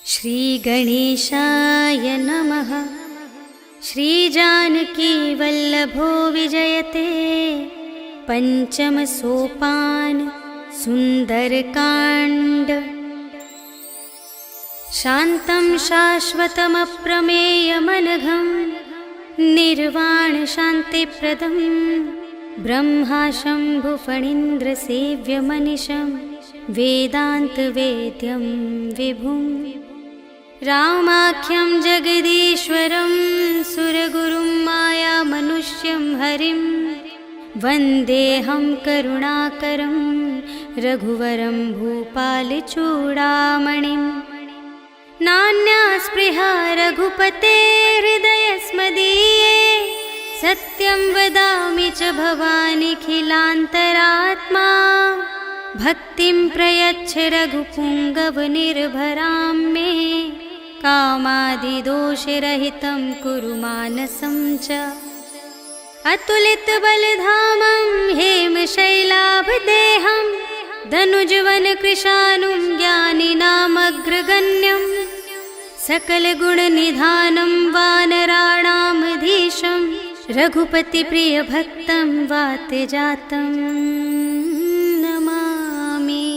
श्रीगणेशाय नमः। श्रीजानकीवल्लभो विजयते पञ्चमसोपान सुन्दरकाण्ड। शान्तं शाश्वतमप्रमेयमनघं निर्वाणशान्तिप्रदं ब्रह्माशम्भुफणीन्द्रसेव्यमनिशं वेदान्तवेद्यं विभुम्। रामाख्यं जगदीश्वरं सुरगुरुं मायामनुष्यं हरिं वन्देऽहं करुणाकरं रघुवरं भूपालचूडामणिं। नान्या स्पृहा रघुपते हृदयस्मदीये सत्यं वदामि च भवानिखिलान्तरात्मा। भक्तिं प्रयच्छ रघुपुङ्गवनिर्भरां मे कामादिदोषरहितं कुरु मानसं च। अतुलितबलधामं हेमशैलाभदेहं धनुजवनकृशानुं ज्ञानिनामग्रगण्यं सकलगुणनिधानं वानराणामधीशं रघुपतिप्रियभक्तं वातजातं नमामि।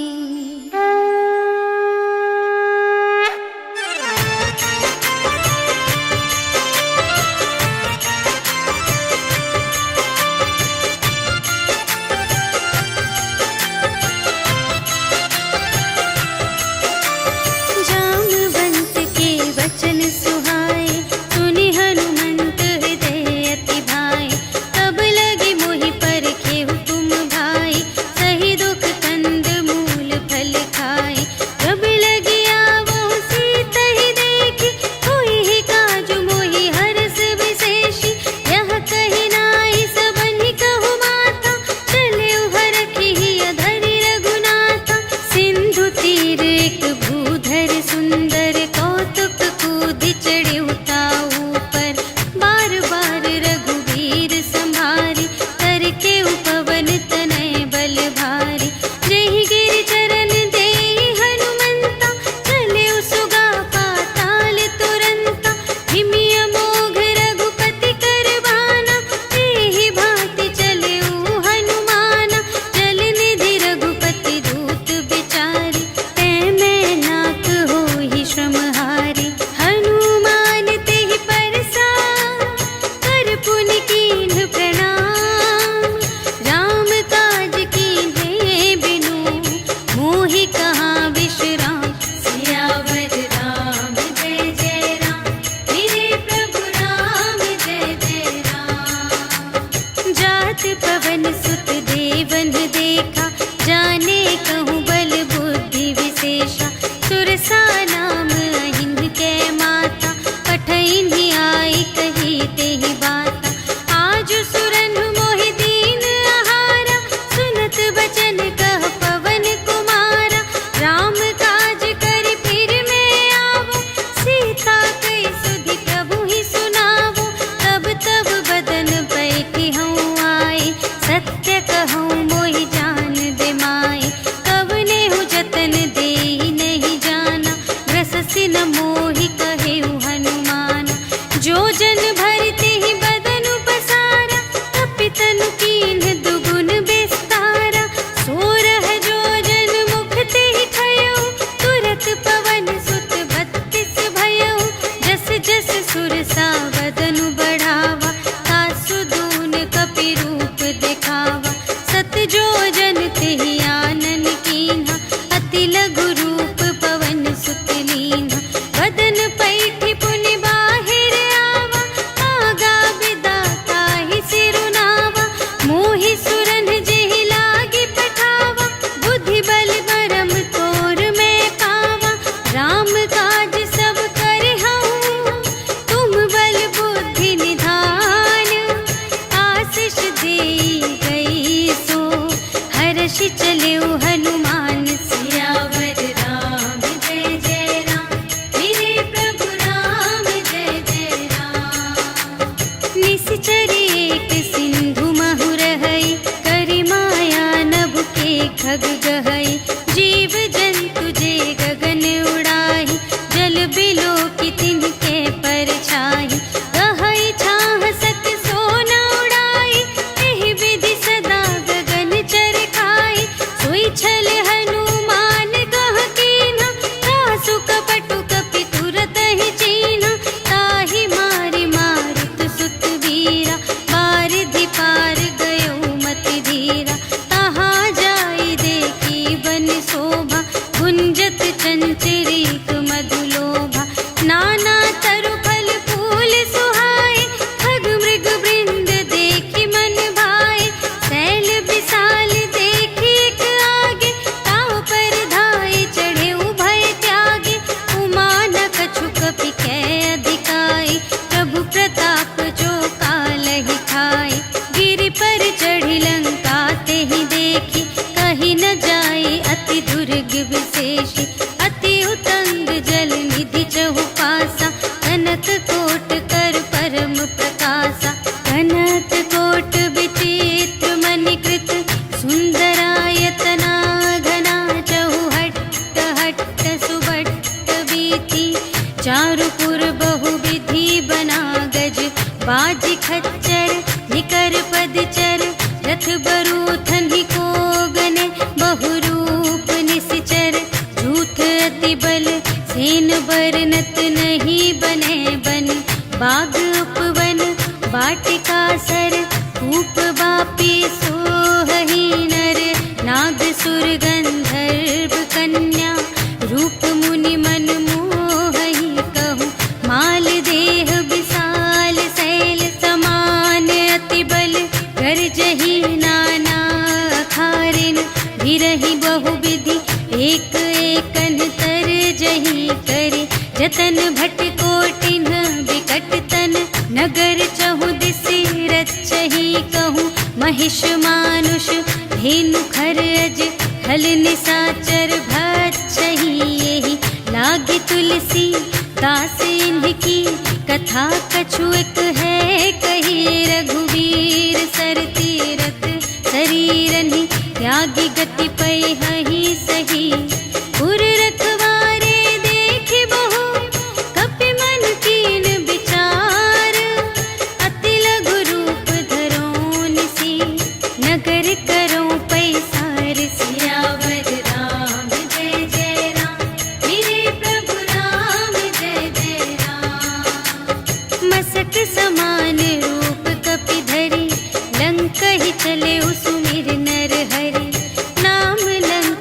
जामवंत के वचन सुहाए सुनि हनुमंत हृदय अति भाए। तब लगे मोहि परखे हुकुम भाई सही दुख कंद मूल फल खाए। जब लगी आवो सीतहि देखी होई ही काजु मोहि हरष विशेषी। यह कही नाई सबनि कहु माता चले हरखी अधरि रघुनाथा। सिंधु तीर एक भूधर सुंदर कौतुक कूदि चढ़े उताऊ पर। बार बार रघुवीर संभारी करके उपवन तनय बल भारी। जेहि गिरि चरण देहि हनुमंता चले सुगा पाताल तुरंता। हिमि अमोघ रघुपति कर बाना एहि भांति चले हनुमाना। जल निधि रघुपति दूत बिचारी तै मैं कटु कपटु कपि तुरत ही चीन्हा, ताहि मारि मारुत सुत वीरा, बारिधि पार गयो मति धीरा। तहाँ जाई देखी बन शोभा, गुंजत चंचरीक मधुलोभा। नाना तरु फल फूल सुहाए, खग मृग वृंद देखी मन भाए। सैल विशाल देखी एक आगे, ताव पर धाये चढ़े उभय त्यागे। उमा न कछु कपि कै अधिकाई, प्रभु प्रताप जो कालहि खाए। गिरि पर चढ़ी लंका तेहि देखी, कही न जाए अति दुर्ग विशेषी। अति उतंग जल निधि चहु पासा, कनक कोट कर परम प्रकाशा। कनक कोट विचित्र मणिकृत, सुंदरायतना घना। चहु हट्ट हट्ट सुभट्ट बीती, चारुपुर बहुविधि बना गज। बाजी खच्चर निकर पदचर, रथ बरूथन ही को गने। बहुरूप निश्चर झूठ अति बल, सेन बरनत नहीं बने बन। बाग उपवन वाटिका सर, कूप बापी सोहहि नर। नाग सुर गंधर्व कन्या, रूप मुनि मन मोहहि कहूँ। माल देह विशाल शैल समान, अति बल गरजहि नाना अखारिन। गिरहि बहुविधि एक एकन तरजहि करे। जतन भट कोटिन विकट तन, नगर चहु दिसि रचहि कहूँ। महिष मानुष धेनु खर अज, खल निसाचर भक्षहि एहि। लागे तुलसी दास इनकी, कथा कछु एक है कही। रघुवीर सर तीरथ शरीरनि, त्यागी गति पैहि सही। पुर रखवारे देखि बहु, कपि मन कीन विचार। अति लघु रूप धरो निसी, नगर करो पैसार। सियावर राम जय जय राम, मेरे प्रभु राम जय जय राम। मसक समान रूप कपि धरि, लंक ही चले सुमिर नर हरि। नाम लंक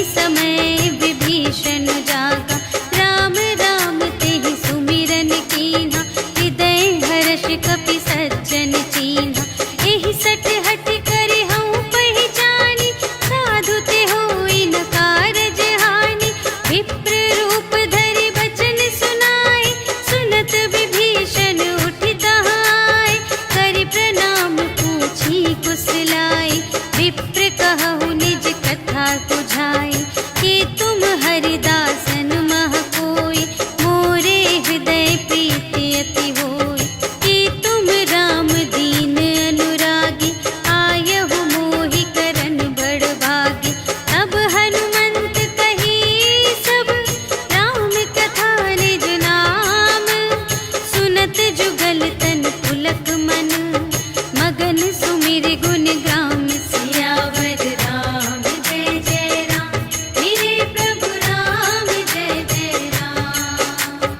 ही समय विभीषण जागा, राम राम तेहि सुमिरन कीन्हा, हृदय हर्ष कपि सज्जन चीन्हा। एहि सट हट करे हऊँ पहिचानी, साधु ते होई न कारज हानि। विप्र रूप धरि बचन सुनाए, सुनत विभीषण उठि तहाय। करि प्रणाम पूछी कुशलाए, विप्र कहु निज कथा बुझाए। कि तुम हरिदासन मह कोई, मोरे हृदय प्रीति अति होई। कि तुम राम दीन अनुरागी, आयहु मोहि करन बड़ भागी। तब हनुमंत कही सब, राम कथा निज नाम। सुनत जुगल तन पुलक मन, मगन सुमिर गुण ग्राम। सियावर राम जय जय राम, मेरे प्रभु राम जय जय राम।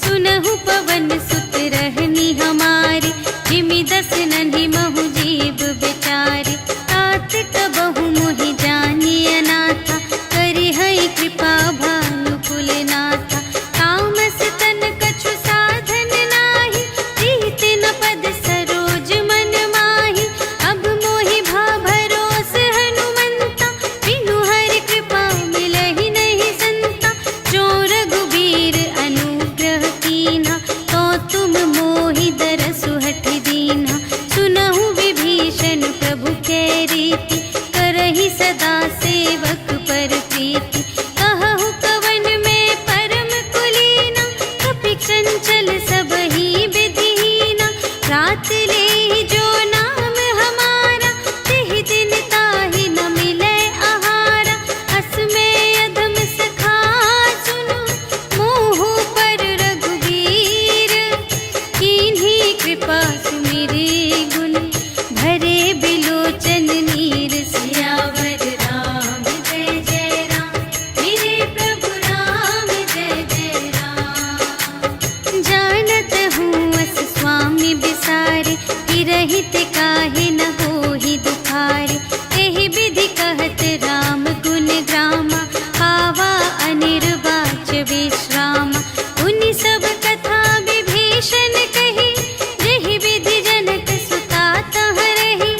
सुनहु पवन सुत रहनी हमारी, जिमि दस नन्हि महु जीव बिचारी। तात कबहु मोहि जानिय नाथा, करिहै कृपा भानु कुलनाथा। तामस तन कछु साधन नाही, प्रीति न पद सरोज मन माही। अब मोहि भा भरोस हनुमंता, बिनु हरि कृपा मिलहि नहीं संता। जो रघुबीर अनुग्रह कीन्हा, तो तुम मोहि दरसु हठि दीन्हा। सुनहु विभीषण प्रभु कै रीति, करहि सदा सेवक पर प्रीति। कहहु कवन में परम कुलीना, कपि चंचल सबहि विधिहीना। रात लेहि जो नाम हमारा, तेहि दिन ताहि न मिलै आहारा। अस में अधम सखा सुनु, मोहु पर रघुबीर। कीन्ही कृपा सुमिरि गुण, भरे बिलोचन नीर। सियावर राम जय जय राम, मेरे प्रभु राम जय जय राम। जानत हूँ अस स्वामी बिसारे, फिरहित काहे न होहि दुखारे। एहि विधि कहत राम गुण ग्रामा, पावा अनिर्वाच विश्रामा। उनि सब कथा विभीषण कही, जेहि विधि जनक सुता तह रही।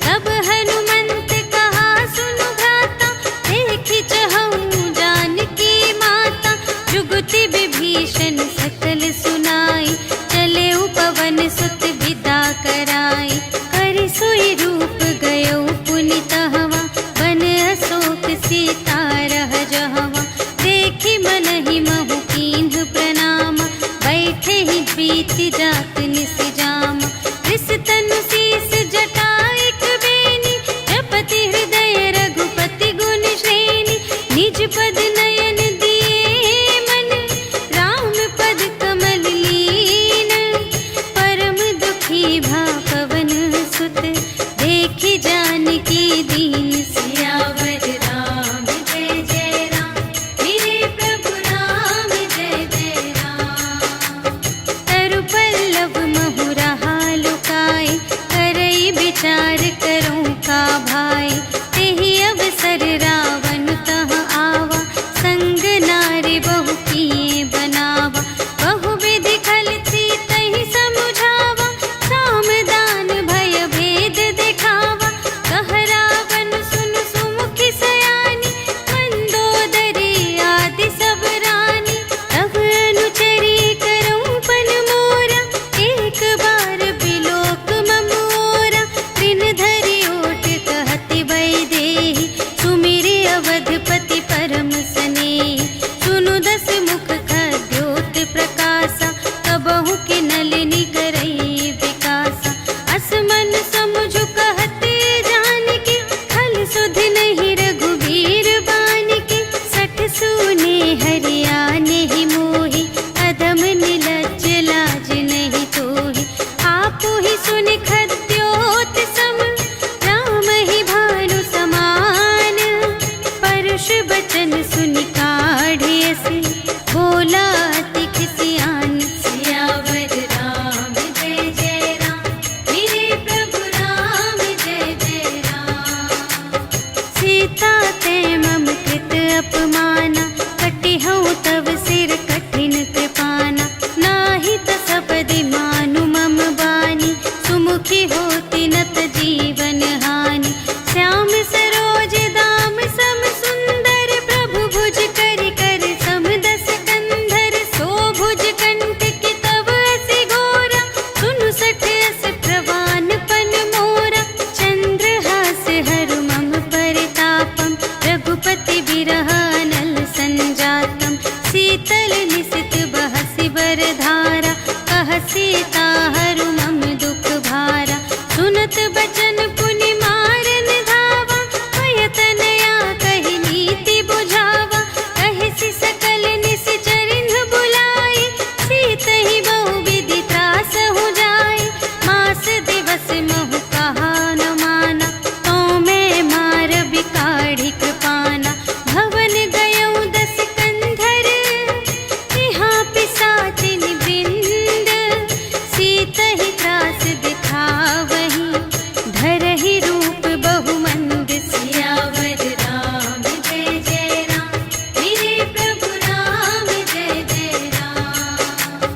तब हनुमंत कहा सुनु भ्राता, देखि चहऊँ जानकी माता। जुगति विभीषण सकल सुनाई, चले पवन सुत विदा कराई। करि सोई रूप गयो पुनि तहवा, बन अशोक सीता रह जहवा। देखि मनहि महु कीन्ह प्रणामा, बैठे ही प्रीति जात निस जामा। रिस तनु शीस जटा एक बेनी, जपति हृदय रघुपति गुण श्रेणी। निज पद नयन दिए मन, राम पद कमल लीन। परम दुखी भा पवन सुत, देखि जानकी दीन। सियावर राम जय जय राम, मेरे प्रभु राम जय जय राम। तरु पल्लव महु रहा लुकाए, करई विचार करूँ का भाई। तेहि अवसर रावण तह आवा, संग नारी बहु किए बनावा। बहु विधि खल सीतहि समुझावा, साम दान भय भेद दिखावा। कह रावण सुनु सुमुखि सयानी, मंदोदरी आदि सब रानी। तब अनुचरी करऊँ पन मोरा, एक बार बिलोक ममोरा। दिन धरि ओट कहति भय देहि, सुमिरि अवधपति परम स्नेहि। सुनु दस मुख खद्योत प्रकाशा, कबहु के नलिनी करई विकासा। अस मन समुझु कहत जानकी, खल सुध नहीं रघुबीर बानिकी। सठ सूने हरिया नहीं मोहि, अधम निलज्ज लाज नहीं तोहि। आपु ही सुनि खद्योत सम, राम ही भानु समान। परुष बचन सुनि काढ़िय से, बोला अति खिसियान। सियावर राम जय जय राम, मेरे प्रभु राम जय जय राम। सीता ते मम कृत विरह अनल संजातम शीतल निशित बहसि बरधारा कह सीता हरु मम दुख भारा सुनत बचन पुनि मारन धावा भयतनया कहि नीति बुझावा कहि सकल निश्चरिन बुलाई सीतहि बहु विधि त्रास हो जाय मास दिवस महु कहा न माना तो मैं मार बिकाढ़ी कृपाना भवन गयौ दस कंधर यहाँ पिसाचिन वृंद सीतहि त्रास दिखावहि धरहि रूप बहुमंद सियावर राम जय जय राम मेरे प्रभु राम जय जय राम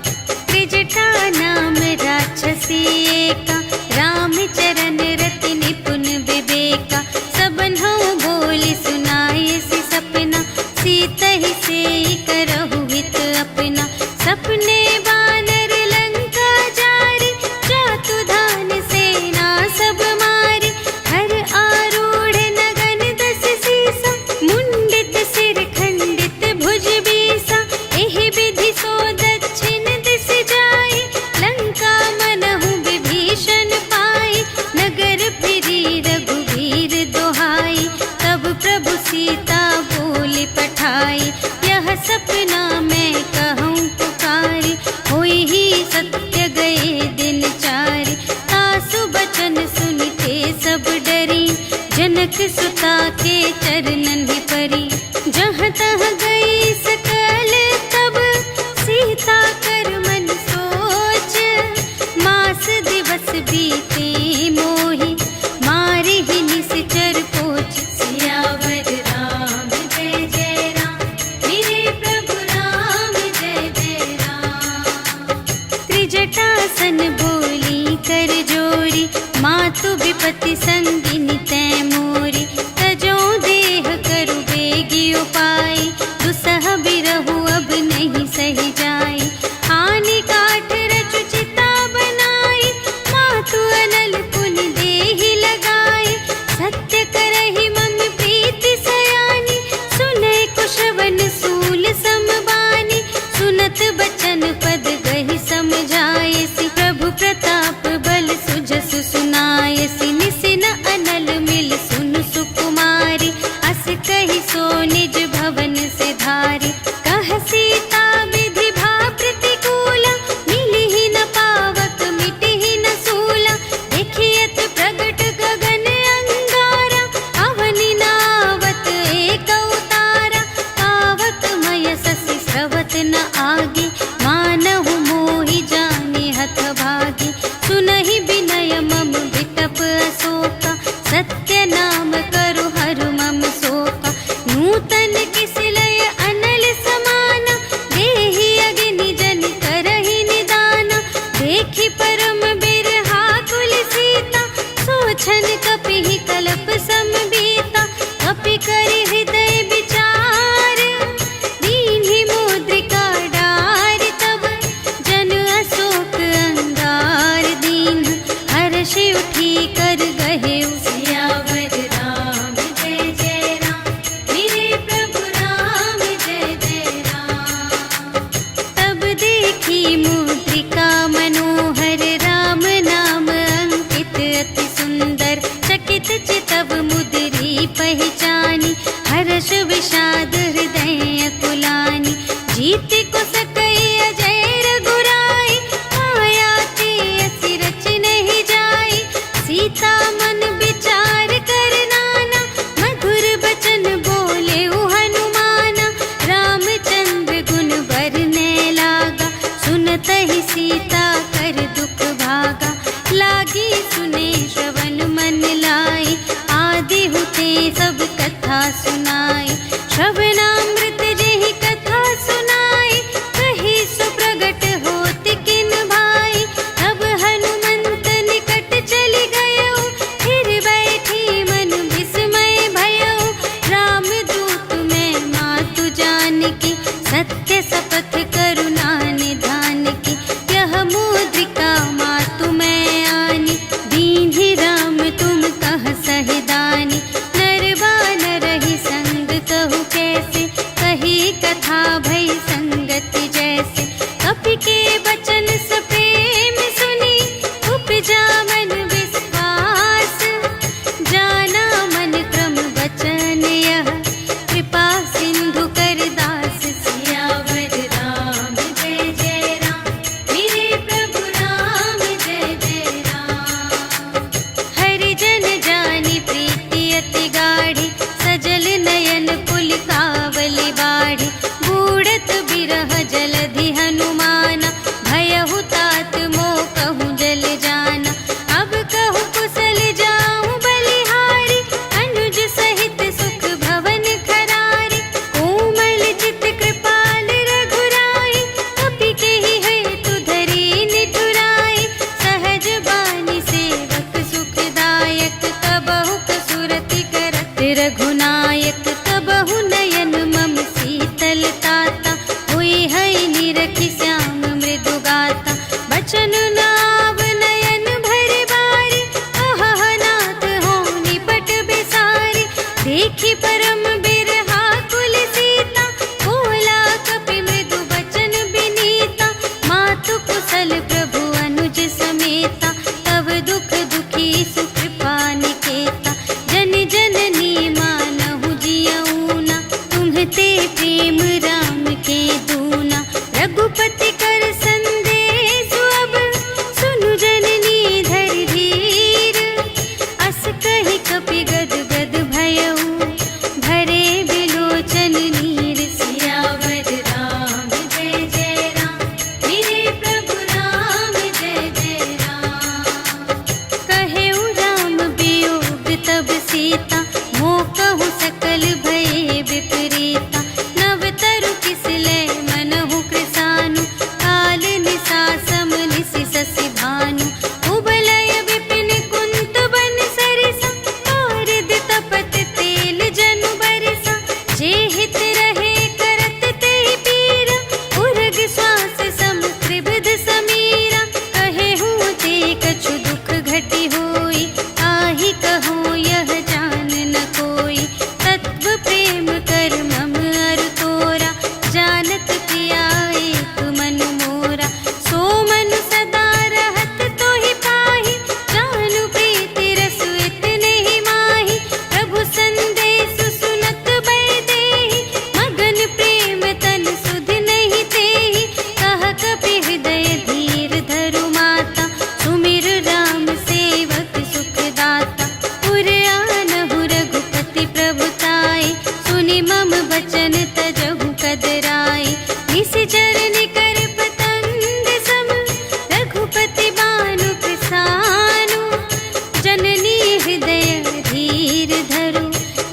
त्रिजटा नाम राक्षसी एका रामचरण रति निपुण विवेका सबन्हु बोली सुनाए सि सपना सीतहि सेई करहु हित अपना सपने बानर लंका जारी जातु धान सेना सब मारी हर आरूढ़ नगन दस सीसा मुंडित सिर खंडित भुज बीसा एहि विधि सो दक्षिण दिस जाई लंका मनहु विभीषण पाई नगर फिरी रघुवीर दोहाई तब प्रभु सीता बोली पठाई यह सपना मैं कहूँ पुकारी होई ही सत्य गए दिन चारि तासु बचन सुनते सब डरी जनक सुता के चरणन ही परी जहाँ तहाँ गई सकल तब सीता कर मन सोच मास दिवस बीते मोहि मारे ही निश्चर पोच सियावर राम जय जय राम मेरे प्रभु राम जय जय राम त्रिजटासन बोली कर जोरी मातु विपति संगिनी तै मोरी तजो देह करु बेगी उपाय दुसह बिरहु अब नहीं सही जाई आनी काठ रचु चिता बनाई मातु अनल पुनि देहि लगाई सत्य करहि मम प्रीति सयानी सुनै कुशवन सूल समबानी सुनत बचन पद गहि समझाए सि प्रभु प्रताप बल सुजसु सुनाय सि निसिन अनल मिल सुन सुकुमारी अस कहि सो निज भवन से धारी कह सीता विधि भा प्रतिकूला मिलिहि न पावक मिटिहि न सूला देखियत प्रगट गगन अंगारा अवनि नावत एक अवतारा पावक मय ससि स्रवत न आगे मानहु मोहि जाने हथ भागी सुनहि विनय मम विटप अशोका सत्य नाम करु हरु मम शोका नूतन किसलय अनल समाना देहि अग्नि जन करहि निदाना देखि परम बिरहा कुल सीता सोचन कपिहि कल्प समबीता कपि करि हृदय विचार दीन्हि मुद्रिका डार तब जन अशोक अंगार दीन हर्षि उठी कर गहे सियावर राम जय जय राम मेरे प्रभु राम जय जय राम तब देखी मुद्रिका मनोहर राम नाम अंकित अति सुंदर चकित चितव मुद्री पहचानी हर्ष विषाद हृदय कुलानी जीत को सकई अजय रघुराई माया ते असि रच नहीं जाई सीता मन विचार कर नाना मधुर बचन बोले हनुमाना रामचंद्र गुण बरने लागा सुनत ही सीता कर दुख भागा लागी सुने श्रवण मन लाई आदि हुते सब कथा सुनाई श्रवणामृत जेहि कथा सुनाई कही सुप्रगट होत किन भाई तब हनुमंत निकट चली गयो फिर बैठी मन विस्मय भयो रामदूत मैं मातु जानकी सत्य शपथ करुणा निधान की यह मुद्रिका मातु मैं आनी दीन्हि राम तुम कह सहिदानी नरवा न रही संग कहु के बचन तजहु कदराए। निशिचर निकर पतंग सम रघुपति बानु प्रसानु। जननी हृदय धीर धरु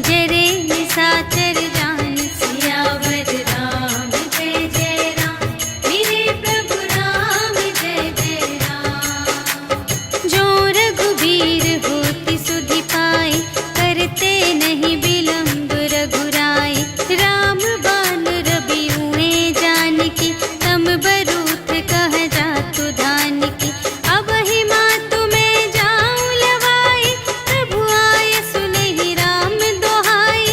जरे निशाचर जान। सियावर राम जय जय राम, मेरे प्रभु राम जय जय राम। जो रघुबीर होति सुधि पाए, करते नहीं विलंब रघुराए। राम बान रबिउए जानकी, तम बरूथ कह जातु धानकी। अब ही मातु मैं जाऊं लवाई, प्रभु आय सुनहि राम दोहाई।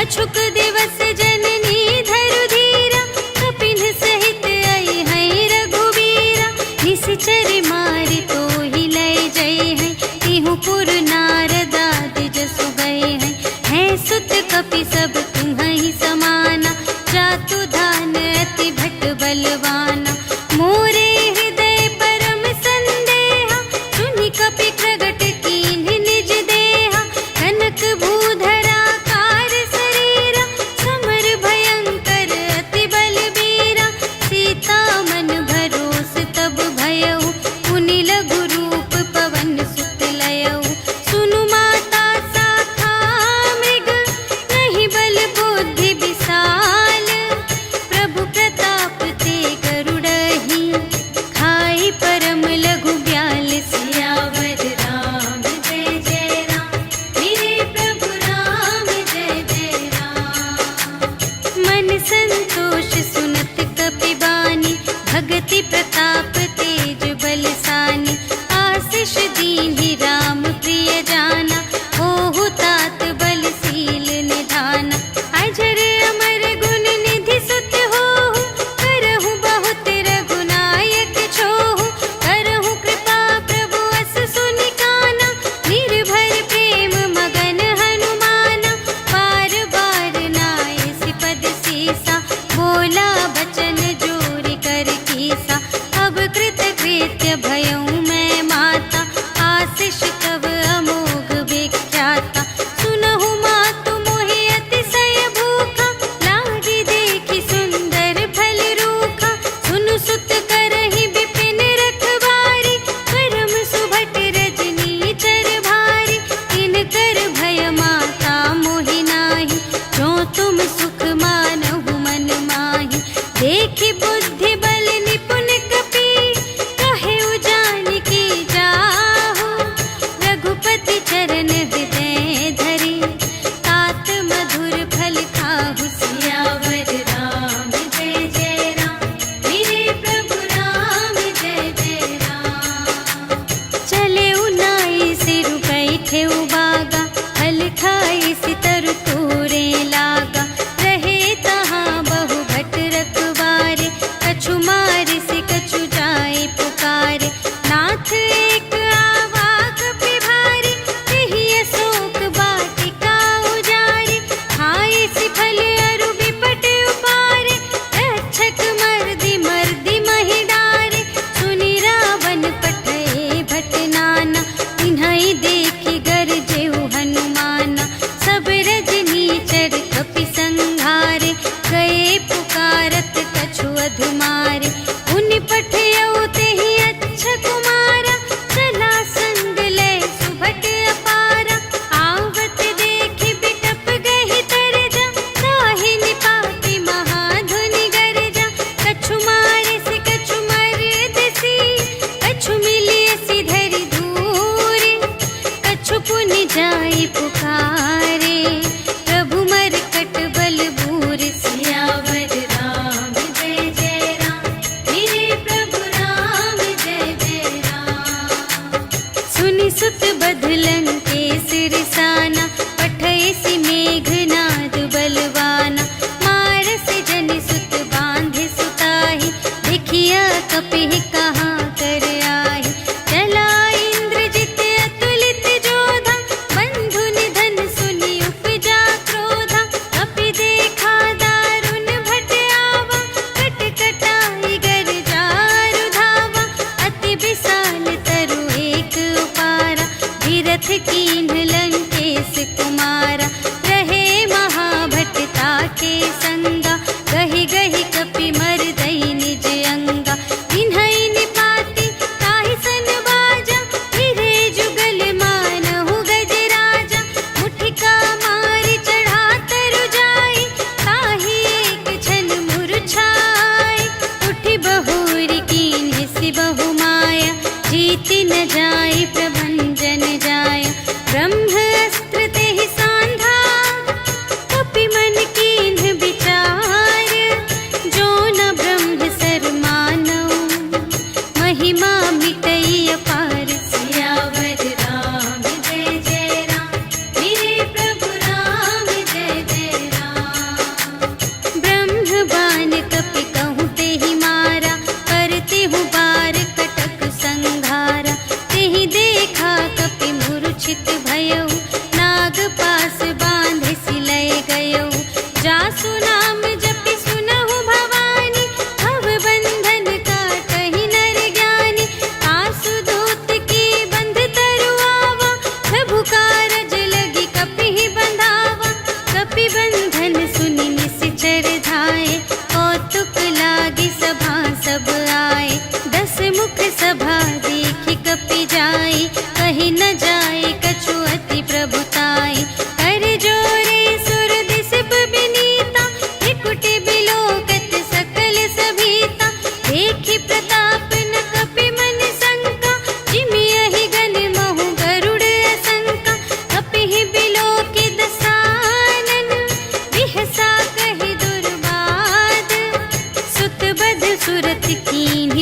अछुक दिवस जननी धरु धीरा, कपिन सहित आई है रघुबीरा। निशिचर मारि तोहि लय जय है, तिहु पुर नारद आदि जसु गए हैं। है सुत कपि सब तुम्हि समाना, जातु धान अति भट बलवाना। मोरे हृदय परम संदेहा, सुनि कपि प्रगट कीन्ह निज देहा। कनक भूधरा कार शरीरा, समर भयंकर अति बलबीरा। सीता मन भरोस तब भयउ, पुनि लघु रूप पवन सुत लयउ। सुनु माता शाखा मृग, नहीं बल बुद्धि विशाल। प्रभु प्रताप ते गरुड़हि, खाई परम लघु ब्याल। सियावर राम जय जय राम, मेरे प्रभु राम जय जय राम। मन संतोष सुनत कपि बानी, भगति प्रताप तेज बलसानी। आशीष दीन्हि राम प्रिय जाना, ओहु तात बलशील निधाना। अजर अमर गुण निधि सुत होहु, करहु बहुत रघुनायक छोहु। करहु कृपा प्रभु अस सुनि काना, निर्भय प्रेम मगन हनुमाना। बार बार नाय सिपद सीसा, बोला बचन जोरि कर कीसा।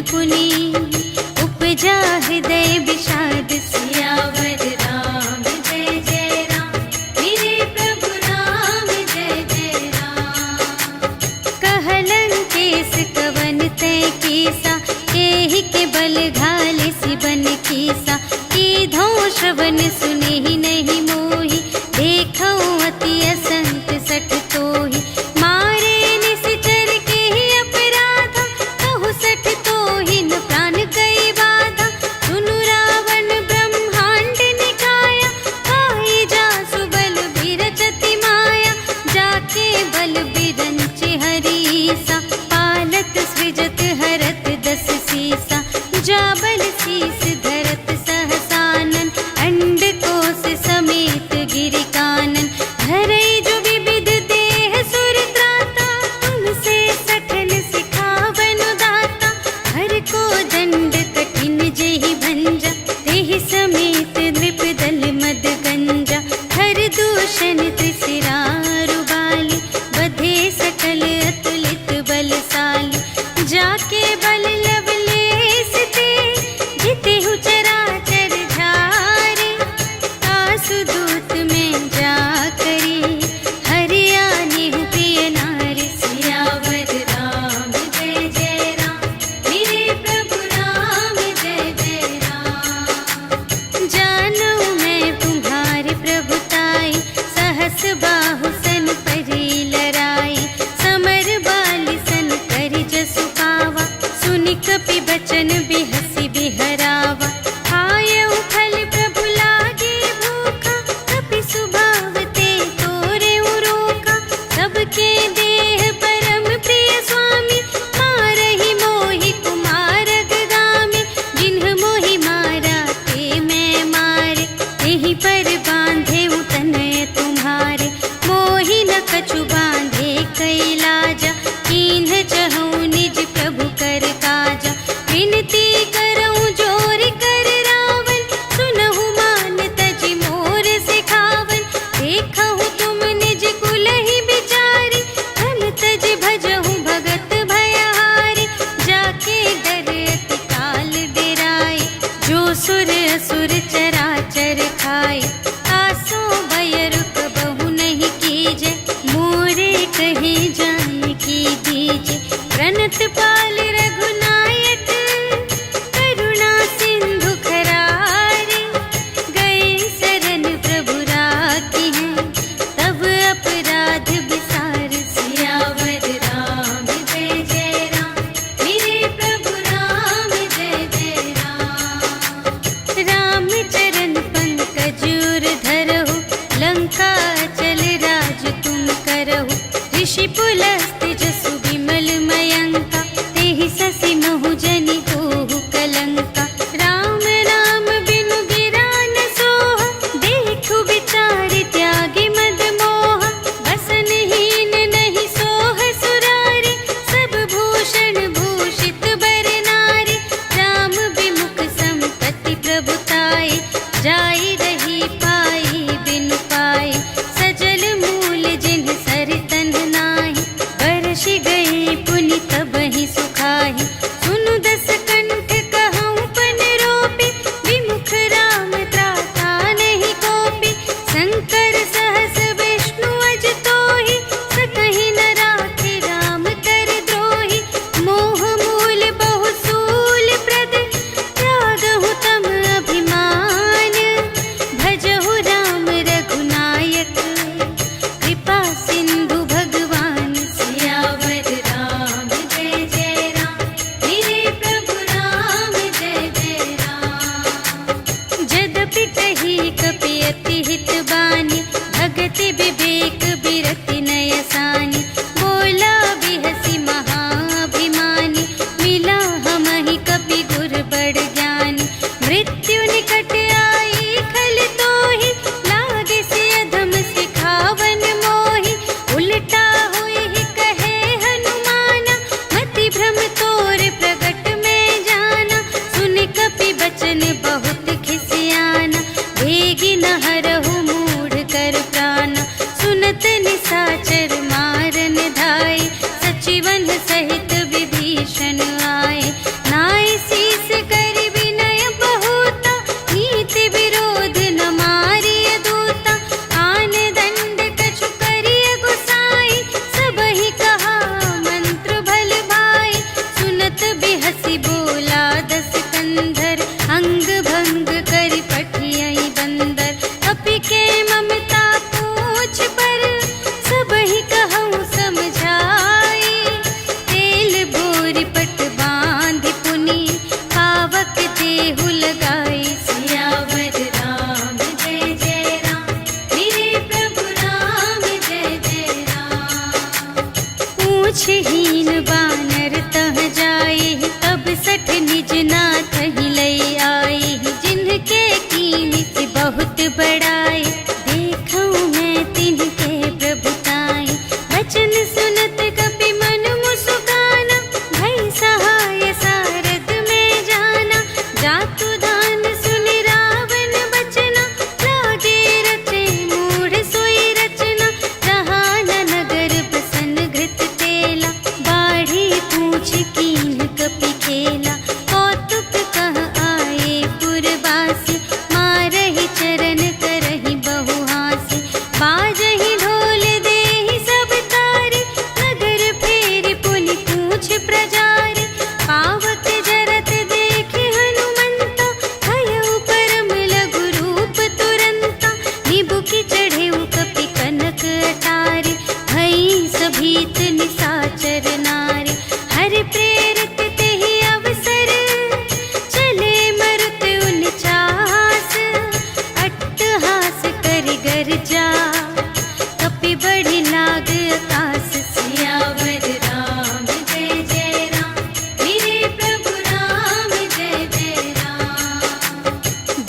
पुनि उपजा हृदय विषाद सियावर राम जय जय राम मेरे प्रभु राम जय जय राम। कहलन केस कवन तय कीसा एहि के बल घाले सिबन कीसा कीधो श्रवण सुने ही नहीं मोहि देखो अति असंत सठ तोहि मारे निश्चर के ही अपराधा कहु सठ तोहि न प्राण गई बाधा सुनु रावण ब्रह्मांड निकाया खाई जासु बल बिरचति माया जाके बल बिरंचि हरीसा पालत सृजत हरत दस सीसा जा बल शीस धरत सहसानन अंड कोश समेत गिरि कानन धरई जो विविध देह सुर त्राता तुमसे सठन सिखावन दाता हर को दंड कठिन जेहि भंजा तेहि समेत नृप दल मद गंजा हर दूषण त्रिशिरारु बाली बधे सकल अतुलित बलशाली जाके बल लवलेस ते जितेहु चराचर झारे आसु दूत में जा करी हरियाणि प्रिय नारी सियावर राम जय जय राम मेरे प्रभु राम जय जय राम। जानो मैं तुम्हारी प्रभुताई सहस बाहु सन परी लराई समर बाली सन करि जसु पावा सुनि कपि बचन बिहसि बिहरावा आयउ फल प्रभु लागे भूखा कपि सुभाव ते तोरे रोका सबके देह परम प्रिय स्वामी मारहि मोहि कुमार गगामी जिन्ह मोहि मारा ते मैं मारे तेहि पर बांधे तनय तुम्हारे मोहि न कछु बांधे कैलाजा कीन्ह चहु निज प्रभु कर काजा विनती करऊं जोर कर रावण सुनहु मान तजि मोर सिखावन देखहु तुम निज कुल ही बिचारी धन तज भजहु भगत भयहारी जाके डर अति काल डेराए जो सुर असुर चराचर खाए आसो भय रुक बहु नहीं कीजे मोरे कहे जाए की दीजे प्रणत पाल रघुनायक करुणा सिंधु खरारे गए शरण प्रभु राखी हैं तब अपराध विसार सियावर राम जय जय राम मेरे प्रभु राम जय जय राम। राम चरण पंकज उर धरहु लंका चल राज तुम करहु ऋषि पुलस्त जसु विमल मयंका तेहि ससि महु जनि होहु कलंका राम नाम बिनु गिरा न सोहा देखु विचारि त्यागी मद मोहा बसनहीन नहीं सोह सुरारी सब भूषण भूषित बर नारी राम विमुख संपत्ति प्रभुताई जाई रही पाई बिनु पाई सजल मूल जिन्ह सरितन नाही बरषि पूछहीन बानर तह जाए, तब सठ निज नाथ ही लई आए। जिनके कीन से बहुत बड़ाए, देखूं मैं तिनके प्रभुताई। वचन सुनत कपि मन मुस्काना, भई सहाय सारद में जाना। जातु दान सुनि रावण बचना, लागे रचे मूढ़ सोई रचना। जहान नगर बसन घृत तेला, बाढ़ी पूछ कीन कपि खेला। कौतुक कह आए पुरवासी, मारहि चरण करहि बहु हासी। बाजहि ढोल देहि सब तारी, नगर फेरि पुनि पूछ प्रजारी। पावक जरत देखि हनुमंता, भयउ परम लघु रूप तुरंता। निबुकि चढ़ेउ कपि कनक अटारी, भई सभीत निसाचर नारी। हरि प्रेरित तेहि अवसर, चले मरुत उनचास। अट्टहास करि गर्जा, कपि बढ़ि लाग आकाश। सियावर राम जय जय राम, मेरे प्रभु राम जय जय राम।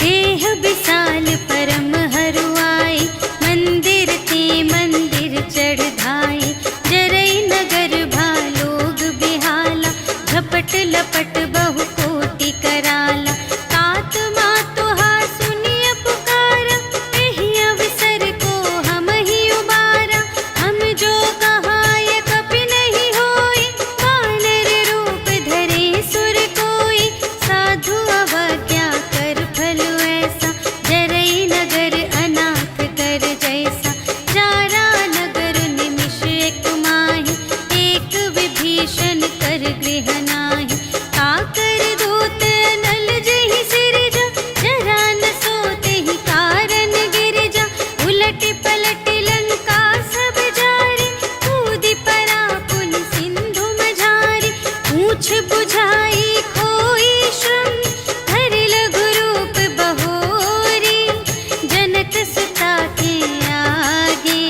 देह विशाल परम हरुआई, मंदिर ते मंदिर चढ़ धाई। जरई नगर भालोग बिहाला, झपट लपट बहु कोटि कराला। तात मातु हा सुनिय पुकारा, एहि अवसर को हम ही उबारा। हम जो कहाय कपि नहीं होई, वानर रूप धरे सुर कोई। साधु अवज्ञा कर फल ऐसा, जरई नगर अनाथ कर जैसा। जारा नगर निमिष एक माहि, एक विभीषण कर गृह नाही। काकर दूत अनल जहि सिरजा, जरा न सोतेहि कारण गिरजा। उलटि पलटि लंका सब जारी, कूदि परा पुनि सिंधु मझारी। पूछ बुझाई खोई श्रम, धरि लघु रूप बहोरी। जनक सुता के आगे,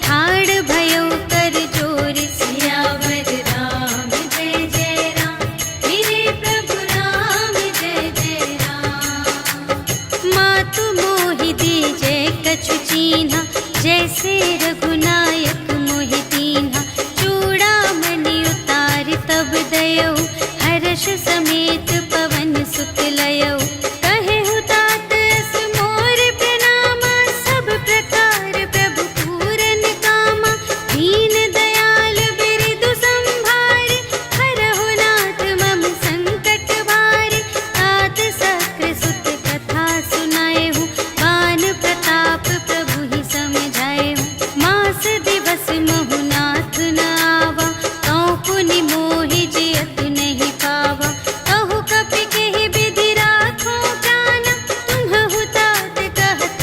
ठाड़ भयउ कर जोर। सियावर राम जय जय राम, मेरे प्रभु राम जय जय राम। मातु मोहि दीजै कछु चीन्हा, जैसे रघुनायक मोहि दीन्हा। चूड़ामणि उतारि तब दयौ, हर्ष समेत पवन सुत लयौ। कहेहु तात अस मोर प्रणामा, सब प्रकार प्रभु पूरन कामा। दीन दयाल बिरदु संभारे, हरहु नाथ मम संकट भारे। तात सक्र सुत कथा सुनाएहु, बान प्रताप प्रभु ही समझाएहु। मास दिवस महु नाथ न आवा, कौ पुनि मोहि जियत नहीं पावा। कहु कपि केहि विधि राखो प्राना, तुम्हहु तात कहत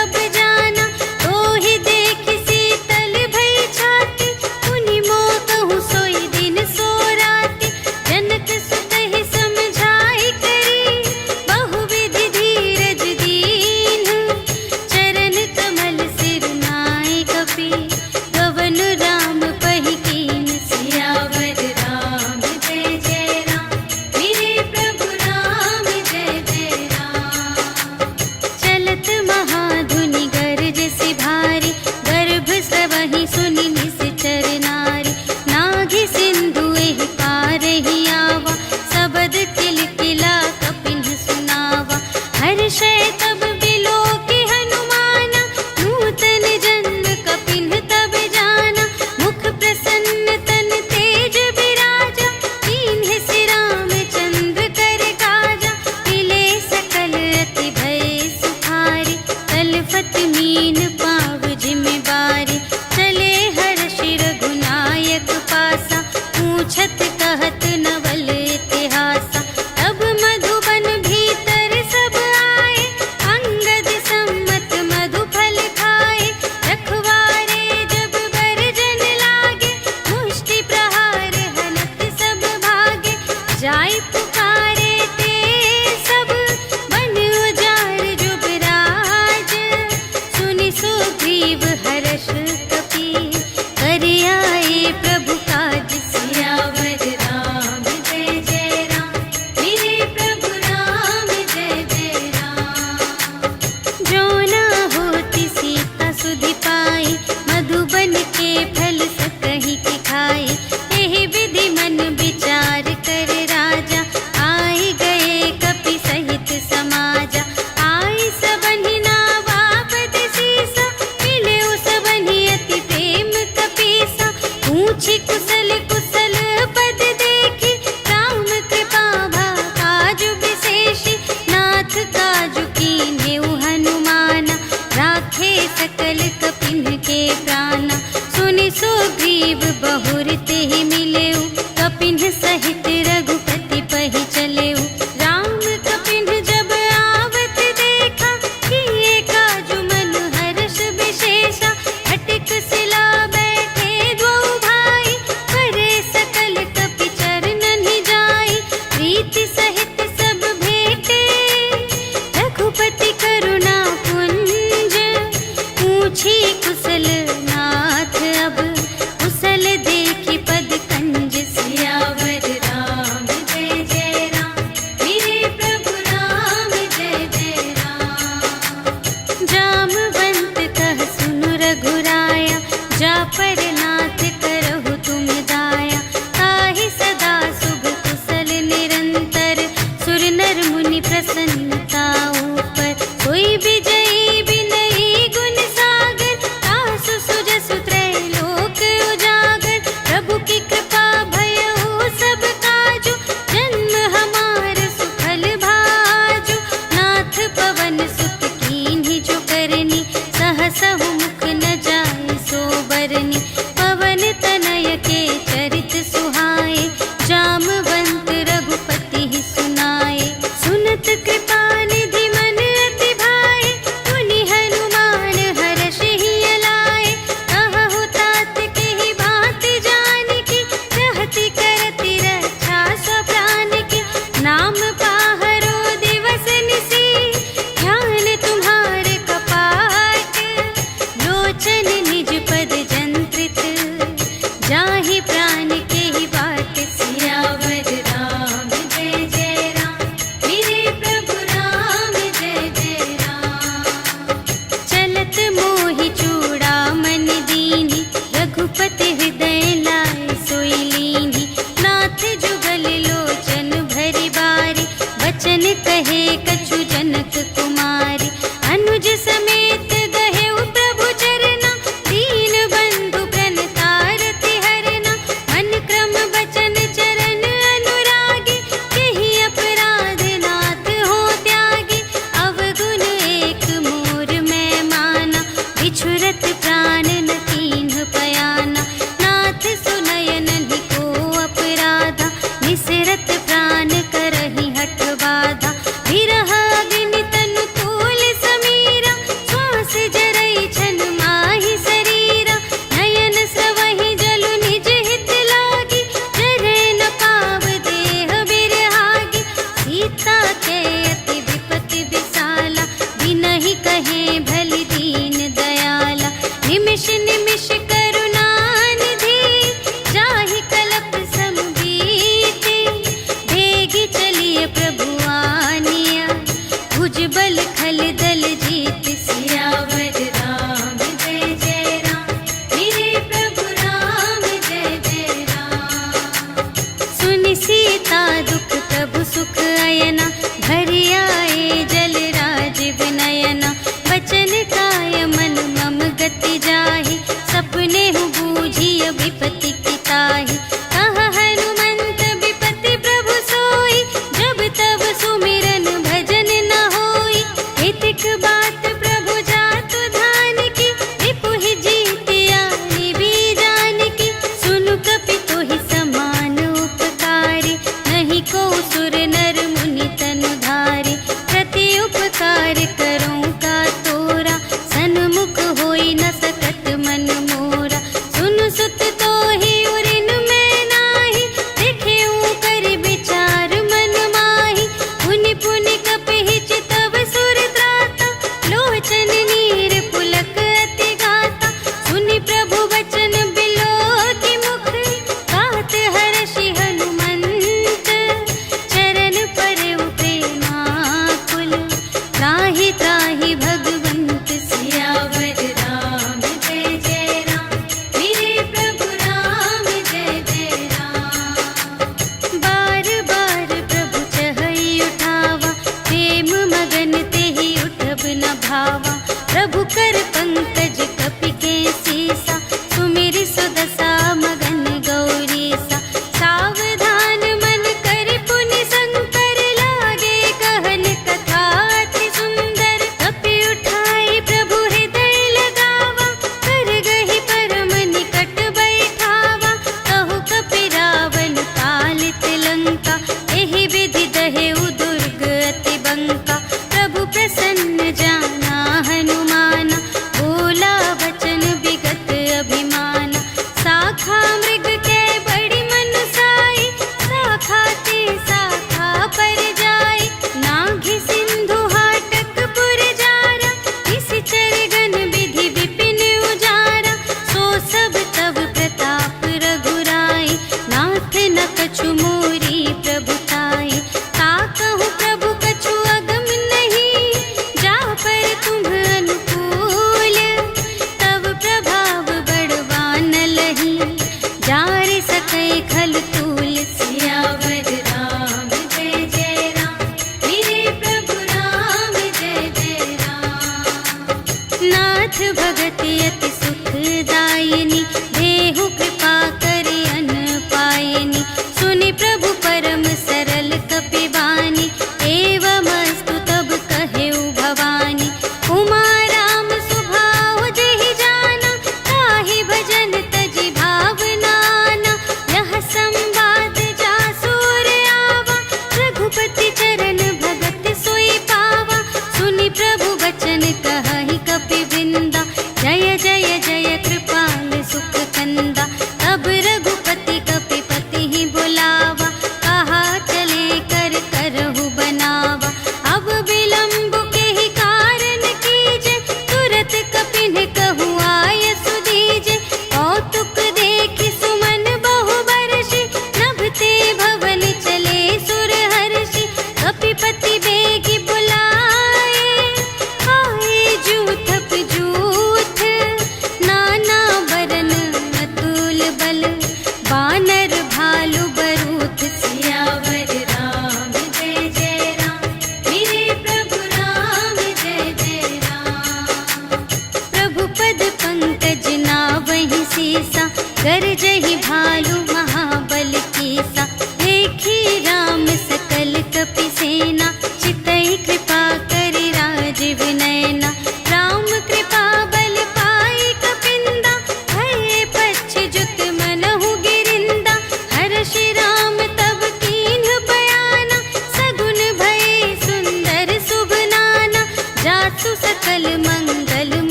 अब जाना। तोहि देखि शीतल भई छाति, पुनि मोह कहूँ सोई दिन सो राति। जनक सुतहि समझाई करी, बहु विधि धीरज दीन्ह। चरण कमल सिर नाय कपि, गवन राम पहि कीन। सियावर राम जय जय राम, मेरे प्रभु राम जय जय राम। चलत महाधुनि गरज सि भारी, गर्भ सबहि सुनि निश्चर नारी। नाघि सिंधु एहि पार ही आवा, सबद किलकिला कपिन सुनावा। हर्षै तब बिलोकि हनुमाना, नूतन जन्म कपिन तब जाना। मुख प्रसन्न तन तेज बिराजा, कीन्ह सि रामचंद्र कर काजा। मिले सकल अति भय सुखारी, तलफत मीन पाव जिम बारी। चले हर्षि रघुनायक पासा, पूछत कहत नवल इतिहासा। तब मधुबन भीतर सब आए, अंगद सम्मत मधु फल खाए। रखवारे जब बरजन लागे, मुष्टि प्रहार हनत सब भागे। जाय पुकारे ते सब, बन उजार जुबराज। सुनि सुग्रीव हर्ष कपि, कर आए प्रभु काज। बढ़ाए। यही विधि मन विचार कर राजा, आई गए कपि सहित समाजा। आई सबनि नावापद सीसा, मिले सबनि अति प्रेम कपीसा। पूछी कुशल कुशल पद देखी, राम कृपा भा काजु विशेषी। नाथ काजु कीन्हेउ हनुमाना, राखे सकल कपिन के प्राणा। सुनि सुग्रीव बहुर तेहि मिलेउ, कपिन सहित रघुपति पहि चलेउ। राम कपिन जब आवत देखा, किए काजु मन हर्ष विशेषा। अटक सिला बैठे द्वौ भाई, करे सकल कपि चरणनि जाई। प्रीति सहित सब भेटे, रघुपति करुणा पुंज। पूछी कुशल नाथ अब, कुशल देखी पद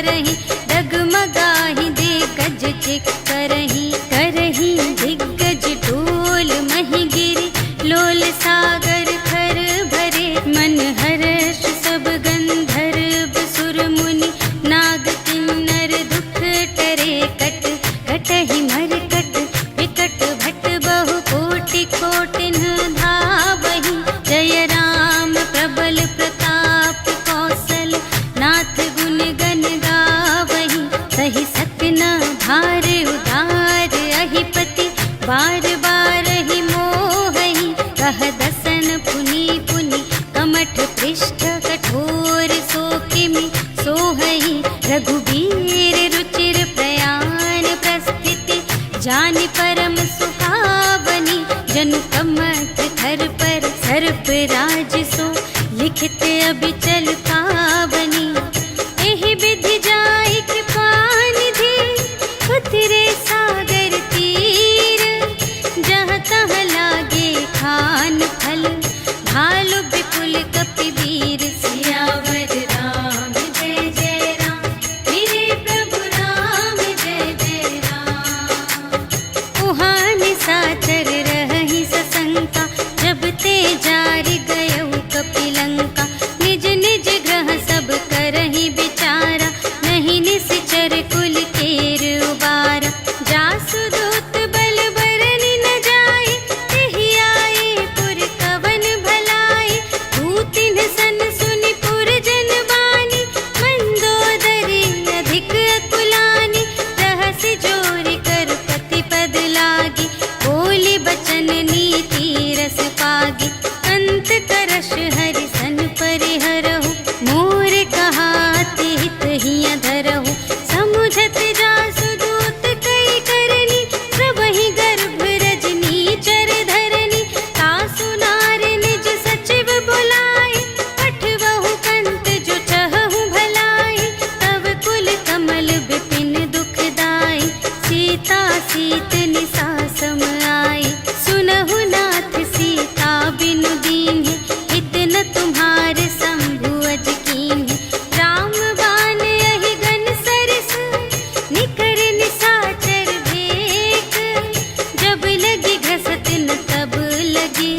करही, डगमगाही दिग्गज चिक करही, करही दिग्गज डोल मही गिरी, लोल सागर खर भरे, मन हर्ष सब गंधर्व सुर मुनि, नाग किन्नर दुख टरे, कट कटहि मरकट विकट भट बहु कोटि कोटिन धावहि, जय राम प्रबल प्रताप कौशल नाथ गुण गण गावहि, सहि सकना भार उदार अहिपति, बार बार ही मोहहि, कह दसन पुनि पुनि, कमठ पृष्ठ कठोर सो किमि सोहहि, रघुबीर रुचिर प्रयाण प्रस्थिति, जानि परम सुहावनी, जनु कमठ धर पर सर्प राज सो, लिखित अबिचल पावनी, एहि विधि जाय कृपा निधि, उतरे सागर तीर, जहाँ तहाँ लागे खान फल, भालु विपुल कपिवीर, सियावर राम जय जय राम, मेरे प्रभु राम जय जय राम। उहाँ निशाचर रहहि सशंका, जब ते जारि गयउ कपिलंका, निज निज ग्रह सब करहि विचारा, नहीं निश्चर कुल केर उबारा, जासु दूत बल बरनि न जाय, तेहि आए पुर कवन भलाय, दूतिन सन सुनि पुर जन बानी, मंदोदरी अधिक अकुलानी, रहसि जोरि कर पति पद लागी, बोली बचन नीति रस पागी, अंत करश हरि सन परिहरहु, मोर कहाति हित हिय धरहु, समुझत जासु दूत कई करनी, प्रभहि गर्भ रजनी चर धरनी, तासु नार निज सचिव बुलाए, पठवहु कंत जो चहहु भलाए, तब कुल कमल विपिन दुखदाई, सीता सीत निसा सम आई, सुनहु नाथ सीता बिनु दीन्हि, हित न तुम्हारे शंभु अज कीन्हि, राम बाण यहि गन सरिस, निकर निशाचर भेक, जब लगी घसत न तब लगी,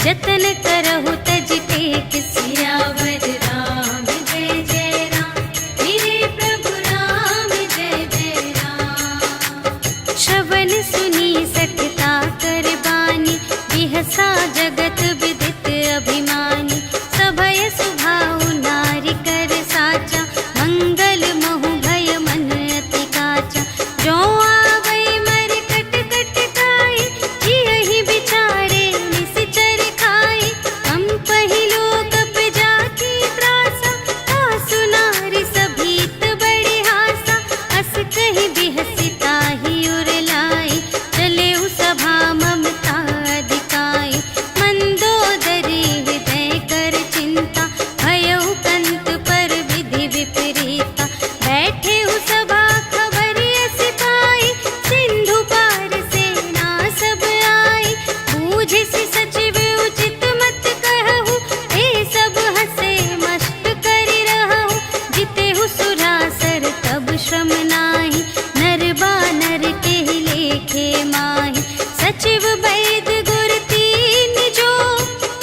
जतन करहु तज टेक, सियावर राम जय जय राम, मेरे प्रभु राम जय जय राम। श्रवण सुनी सठता कर बानी, बिहसा जगत विदित अभिमानी, सभय सुभाउ नारी कर साचा, मंगल महु भय मन अति काचा, जो आवै मर कट कट खाई, जियहि विचारे निश्चर खाई, कंपहि लोक जाति त्रासा, तासु नारी सभीत बड़े हासा, अस कहि बिहसि ताहि उर लाई, चलेउ सभा ममता अधिकाई, मंदोदरी हृदय कर चिंता, भयउ कंत पर विधि विपरीता, बैठेउ सभा खबर अस पाई, सिंधु पार सेना सब आई, बूझिसि सचिव उचित मत कहु, ए सब हसे मस्त करि रहु, जितेहु सुरासर तब श्रम नाही, नर बानर केहि लेखे माहि, सचिव वैद गुर तीन जो,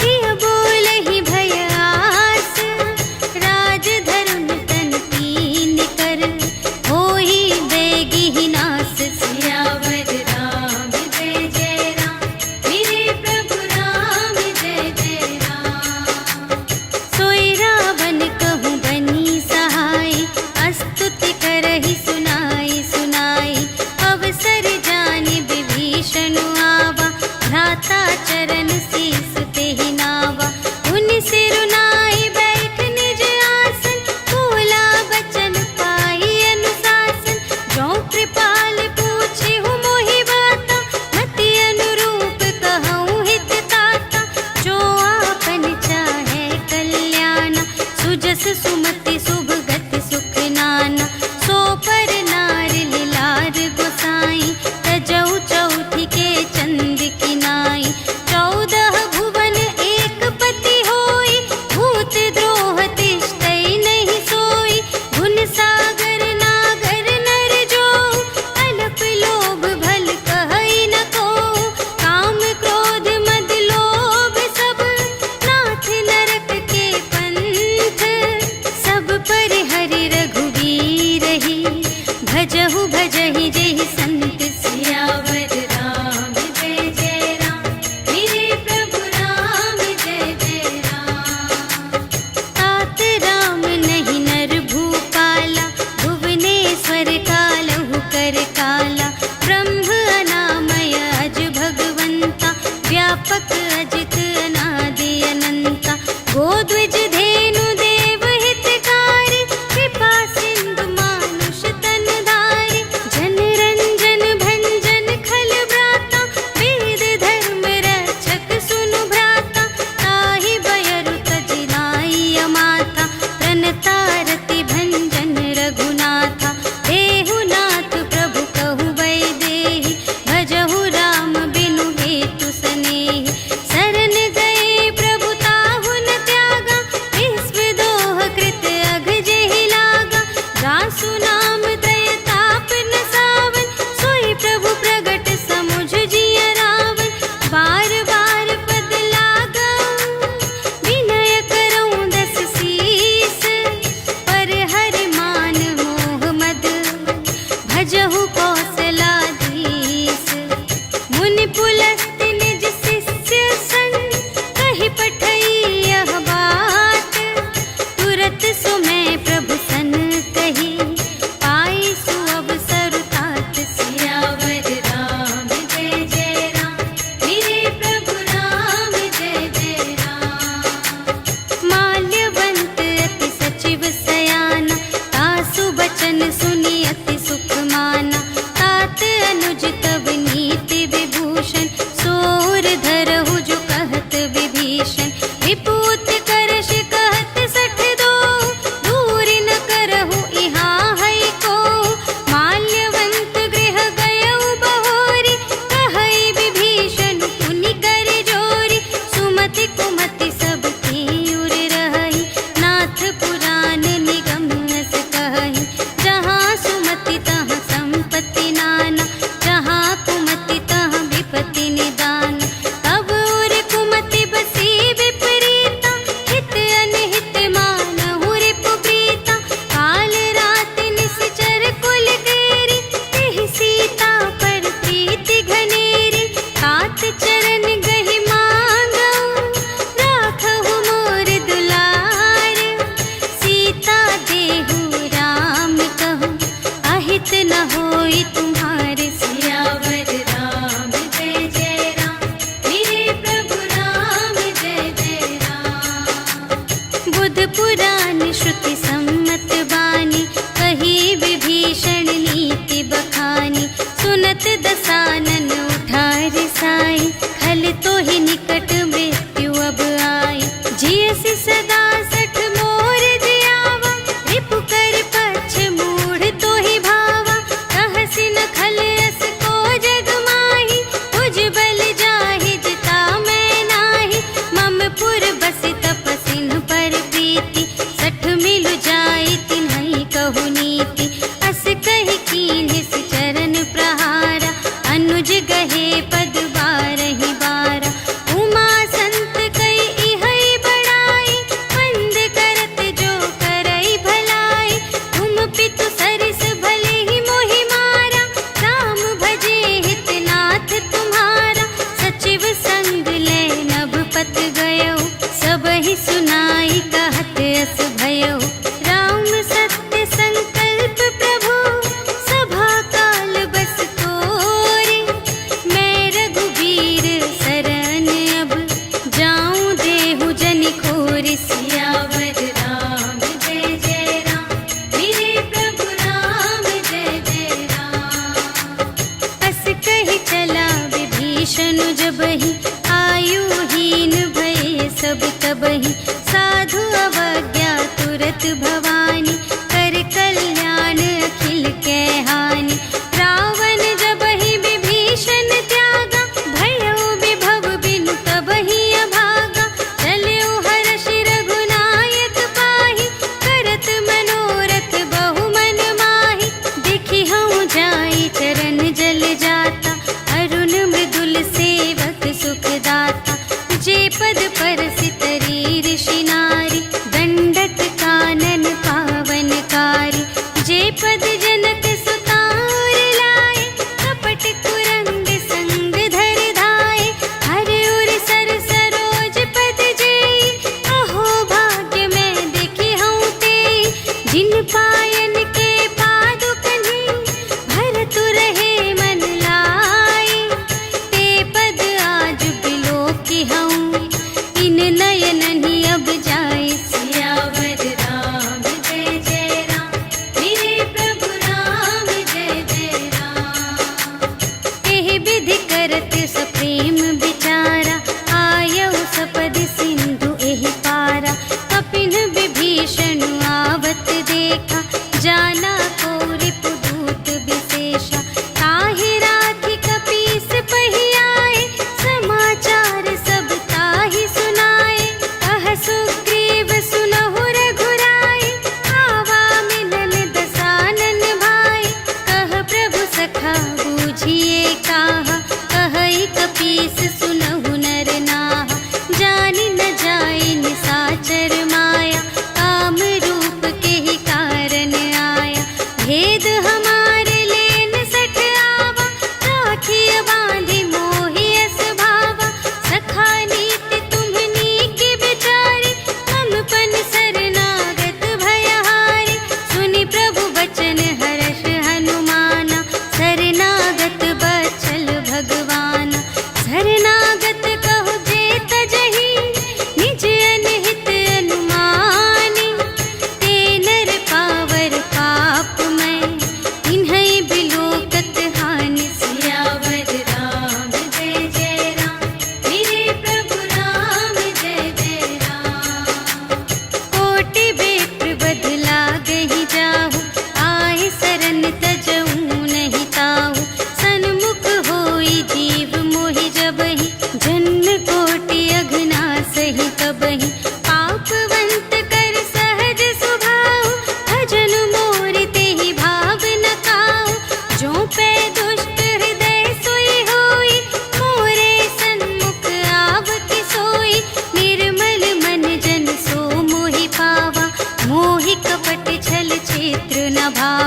किय बोलहि भय आस, राज धरुन तन तीन कर, होहि बेगिहि नास, सियावर राम जय जय राम, मेरे प्रभु राम जय जय राम। सोई रावण कहूँ बनी सहाय, अस्तुति करहि सुनाई सुनाई, अवसर जानि विभीषण आवा, भ्राता चरण शीस तेहि नावा, उनि सिरुनाई बैठ निज आसन, बोला बचन पाई अनुशासन, जो कृपाल पूछेहु मोहि बाता, मति अनुरूप कहूँ हित ताता, जो आपन चाहे कल्याण, सुजस सुमति शुभ गति सुख नाना, सो पर भजहु भजहि जेहि संत सियावर रामचंद्र जय राम, मेरे प्रभु राम जय जय राम। तात राम नहीं नर भूपाला, भुवनेश्वर कालहु कर काला। ब्रह्म अनामय अज भगवंता, व्यापक अजित अनादि अनंता। गोद्विज धेनु देव हितकारी, कृपा सिंधु मानुष तन धारी। जन रंजन भंजन खल व्राता, वेद धर्म रक्षक सुनु भ्राता। ताहि बयरु तजि नाई माथा, प्रणतारति भंजन रघुनाथा। देहु नाथ प्रभु कहु वैदेही, भजहु राम बिनु हेतु सनेही। शरण गए प्रभु ताहु न त्यागा, विश्व दोह कृत अघ जेहि लागा। रासु नाम त्रय ताप न सावन, सोई प्रभु प्रगट समुझ जिय रावण। बार बार पद लागऊं, विनय करऊं दस सीस। पर हरि मान मोह मद, भजहु कौशलाधीश। मुनि पुलस्त्य निज शिष्य संग, कहि पठई यह बात। तुरत सुमय प्रभु सन कही, पाई सुअवसर तात। सियावर राम जय जय राम, मेरे प्रभु राम जय जय राम। माल्यवंत अति सचिव सयाना, तासु बचन सुनि अति सुख माना। तात अनुज तब नीति विभूषण, सोर धरहु जो कहत विभीषण। विपूत करश कहत सठ दो, दूर न करहु इहाँ है को। माल्यवंत गृह गयउ बहोरी, कहई विभीषण पुनि कर जोरी। सुमति कुमति सब की उर रहई, नाथ पुराण निगम अस कहई। जहाँ सुमति तहाँ संपत्ति नाना, जहाँ कुमति तहाँ विपत्ति निदान। तब उर कुमति बसी विपरीता, हित अनहित मानहु रिपु प्रीता। काल रात निश्चर कुल केरी, तेहि सीता पर प्रीति घनेरी। तात चरण गहि मांगऊं, राखहु मोर दुलार। सीता देहु राम कहूँ, अहित न होई तुम्हारे। सियावर राम जय जय राम, मेरे प्रभु राम जय जय राम। बुध पुराण श्रुति सम्मत बानी, कही विभीषण नीति बखानी। सुनत दसानन उठार साई, खल तो ही निकट मृत्यु अब आई। जियसि सदा सठ मोर जियावा, रिपु कर पक्ष मूढ़ तो ही भावा। कहसि न खल अस को जग माही, तुझ बल जाहि जिता मैं नाही। मम पुर बसि तपसिन पर प्रीति, सठ मिलु जाई तिन्हई कहु नीति। अस कहि कीन्हिस चरण प्रहारा, अनुज गहे पद बारहि बारा। उमा संत कई इहै बड़ाई, मंद करत जो करई भलाई। तुम पितु सरिस भले ही मोहि मारा, राम भजे हित नाथ तुम्हारा। सचिव संग ले नभ पत गयो, सबहि सुनाई कहत अस भयो। राम सत्य संकल्प प्रभु, सभा काल बस तोरे। मैं रघुबीर शरण अब, जाऊं देहु जनि खोरि। सियावर राम जय जय राम, मेरे प्रभु राम जय जय राम। अस कहि चला विभीषण जबहि, आयुहीन भये सब तबहि। साधु अवज्ञा तुरत भवानी, कर कल्याण अखिल के हानि। रावण जबहि विभीषण त्यागा, भयउ विभव बिनु तबहि अभागा। चलउ हर्षि रघुनायक पाहि, करत मनोरथ बहु मन माहि। देखि हऊँ जाई चरण जल जाता, अरुण मृदुल सेवक सुख दाता। जे पद परसि तरी ऋषि नारी, दंडक कानन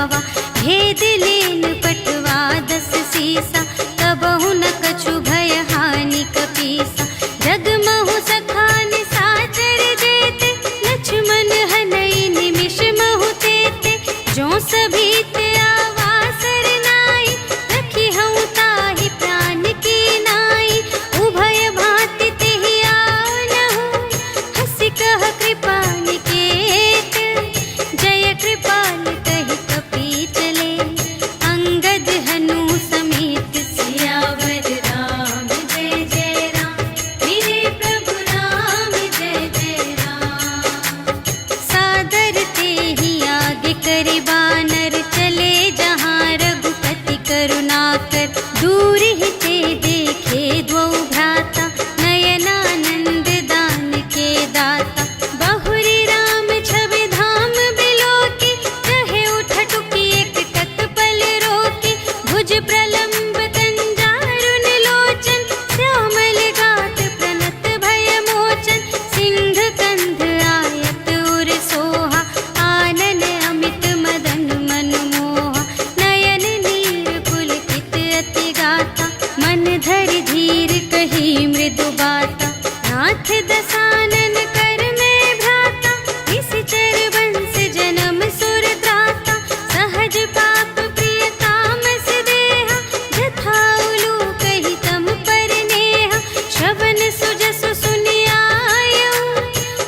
पावा। भेद लेन पटवा 10 सीसा, तबहु न कछु भय हानि कपीसा। जगमहु सखान साचर जेते, लक्ष्मण हनई निमिष महु तेते। जो सभी ते आवासर नाई, रखी हूँ ताहि प्राण की नाई। उभय भांति तेहि आनहु, हंसि कह कृपा निकेत। जय कृपाल कहि कपि चले, अंगद हनु समेत। सियावर राम जय जय राम, मेरे प्रभु राम जय जय राम। सादर तेहि आगे करि बानर, चले जहाँ रघुपति करुणाकर। दूर ही ते देखे द्वौ भ्राता, नयनानंद दान के दाता। बहुरी राम छवि धाम बिलोकी, रहे उठटुकी एक तत्पल रोकी। भुज प्रलंब कंजारुन लोचन, श्यामल गात प्रणत भय मोचन। सिंह कंध आयत उर सोहा, आनन अमित मदन मनमोहा। नयन नीर पुलकित अति गाता, मन धरि धीर कही मृदु बाता। नाथ दसानन कर में भ्राता, निश्चर वंश जन्म सुर त्राता। सहज पाप प्रिय तामस देहा, जथा उलूक ही तम पर नेहा। श्रवण सुजसु सुनि आयऊ,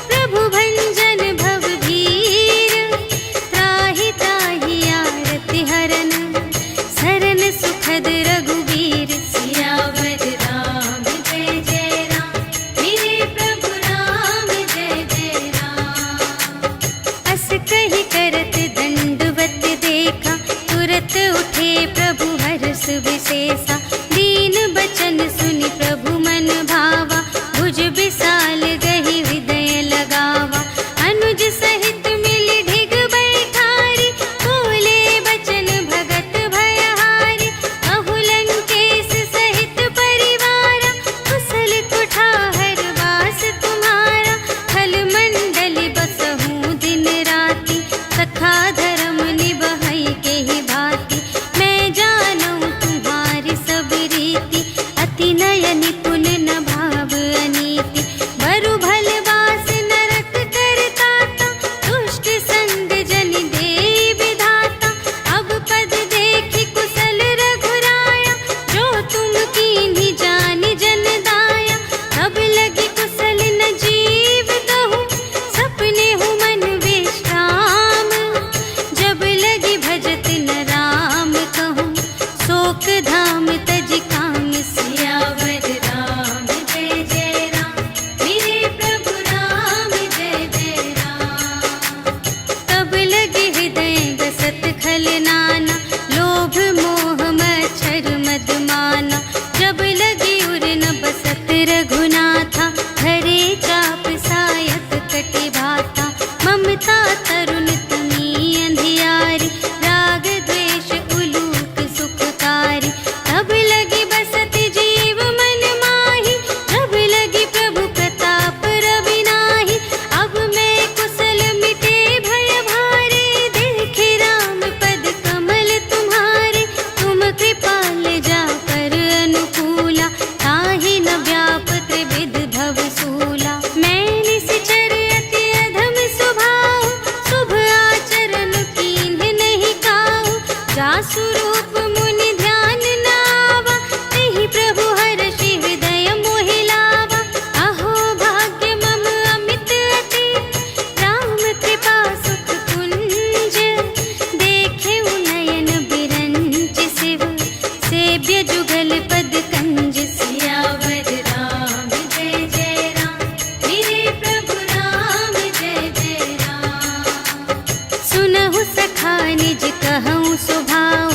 प्रभु भंजन भव भीर। त्राहि त्राहि आरति हरन, सरन सुखद रघुवीर। सियावर राम जय जय राम, मेरे प्रभु राम जय जय राम। अस कहि करत दंडवत देखा, तुरत उठे प्रभु हर्ष विशेषा। दीन बचन सुनि प्रभु मन भावा, भुज विशाल गहि हृदय लगावा। अनुज सहित मिलि ढिग बैठारी, बोले बचन भगत भयहारी। कहु लंकेश सहित परिवारा, कुशल कुठार वास तुम्हारा। खल मंडल बसहु दिन राति, सखा धर्म निबहै केहि भांति। मैं जानूं तुम्हारी सब रीति, अति नय निपुण न भाव अनीति। बरु भल वास नरक करताता, दुष्ट संग जन देई विधाता। अब पद देखि कुशल रघुराया, जो तुम कीन्ही जानि जन दाया। तब लगी कुशल न जीव कहूँ, सपने हूँ मन विश्राम। जब लगी भजत न राम कहूँ, शोक धाम तज काम। सियावर राम जय जय राम, मेरे प्रभु राम जय जय राम। तब लगे हृदय गसत खल नाना, लोभ मोह मच्छर मद माना। जब लगी उर न बसत रघुनाथा, धरे चाप सायक कटि भाता। ममता तरुण तमी अंधियारी, राग द्वेष उलूक सुखकारी। तब लगी बसत जीव मन माही, जब लगी प्रभु प्रताप रवि नाही। अब मैं कुशल मिटे भय भारे, देखे राम पद कमल तुम्हारे। तुम कृपाल जा कर अनुकूला, ताहि न व्याप त्रिविध भव सूला। मैं निश्चर अति अधम स्वभाव, शुभ आचरण कीन्ह नहीं काहू। जासु रूप मुनि ध्यान न आवा, तेहि प्रभु हर्षि हृदय मोहि लावा। अहो भाग्य मम अमित अति, राम कृपा सुख कुंज। देखेउ नयन बिरंच शिव, सेव्य जुगल पद कंज। सियावर राम जय जय राम, मेरे प्रभु राम जय जय राम। सुनहु सखा निज कहूँ स्वभाव,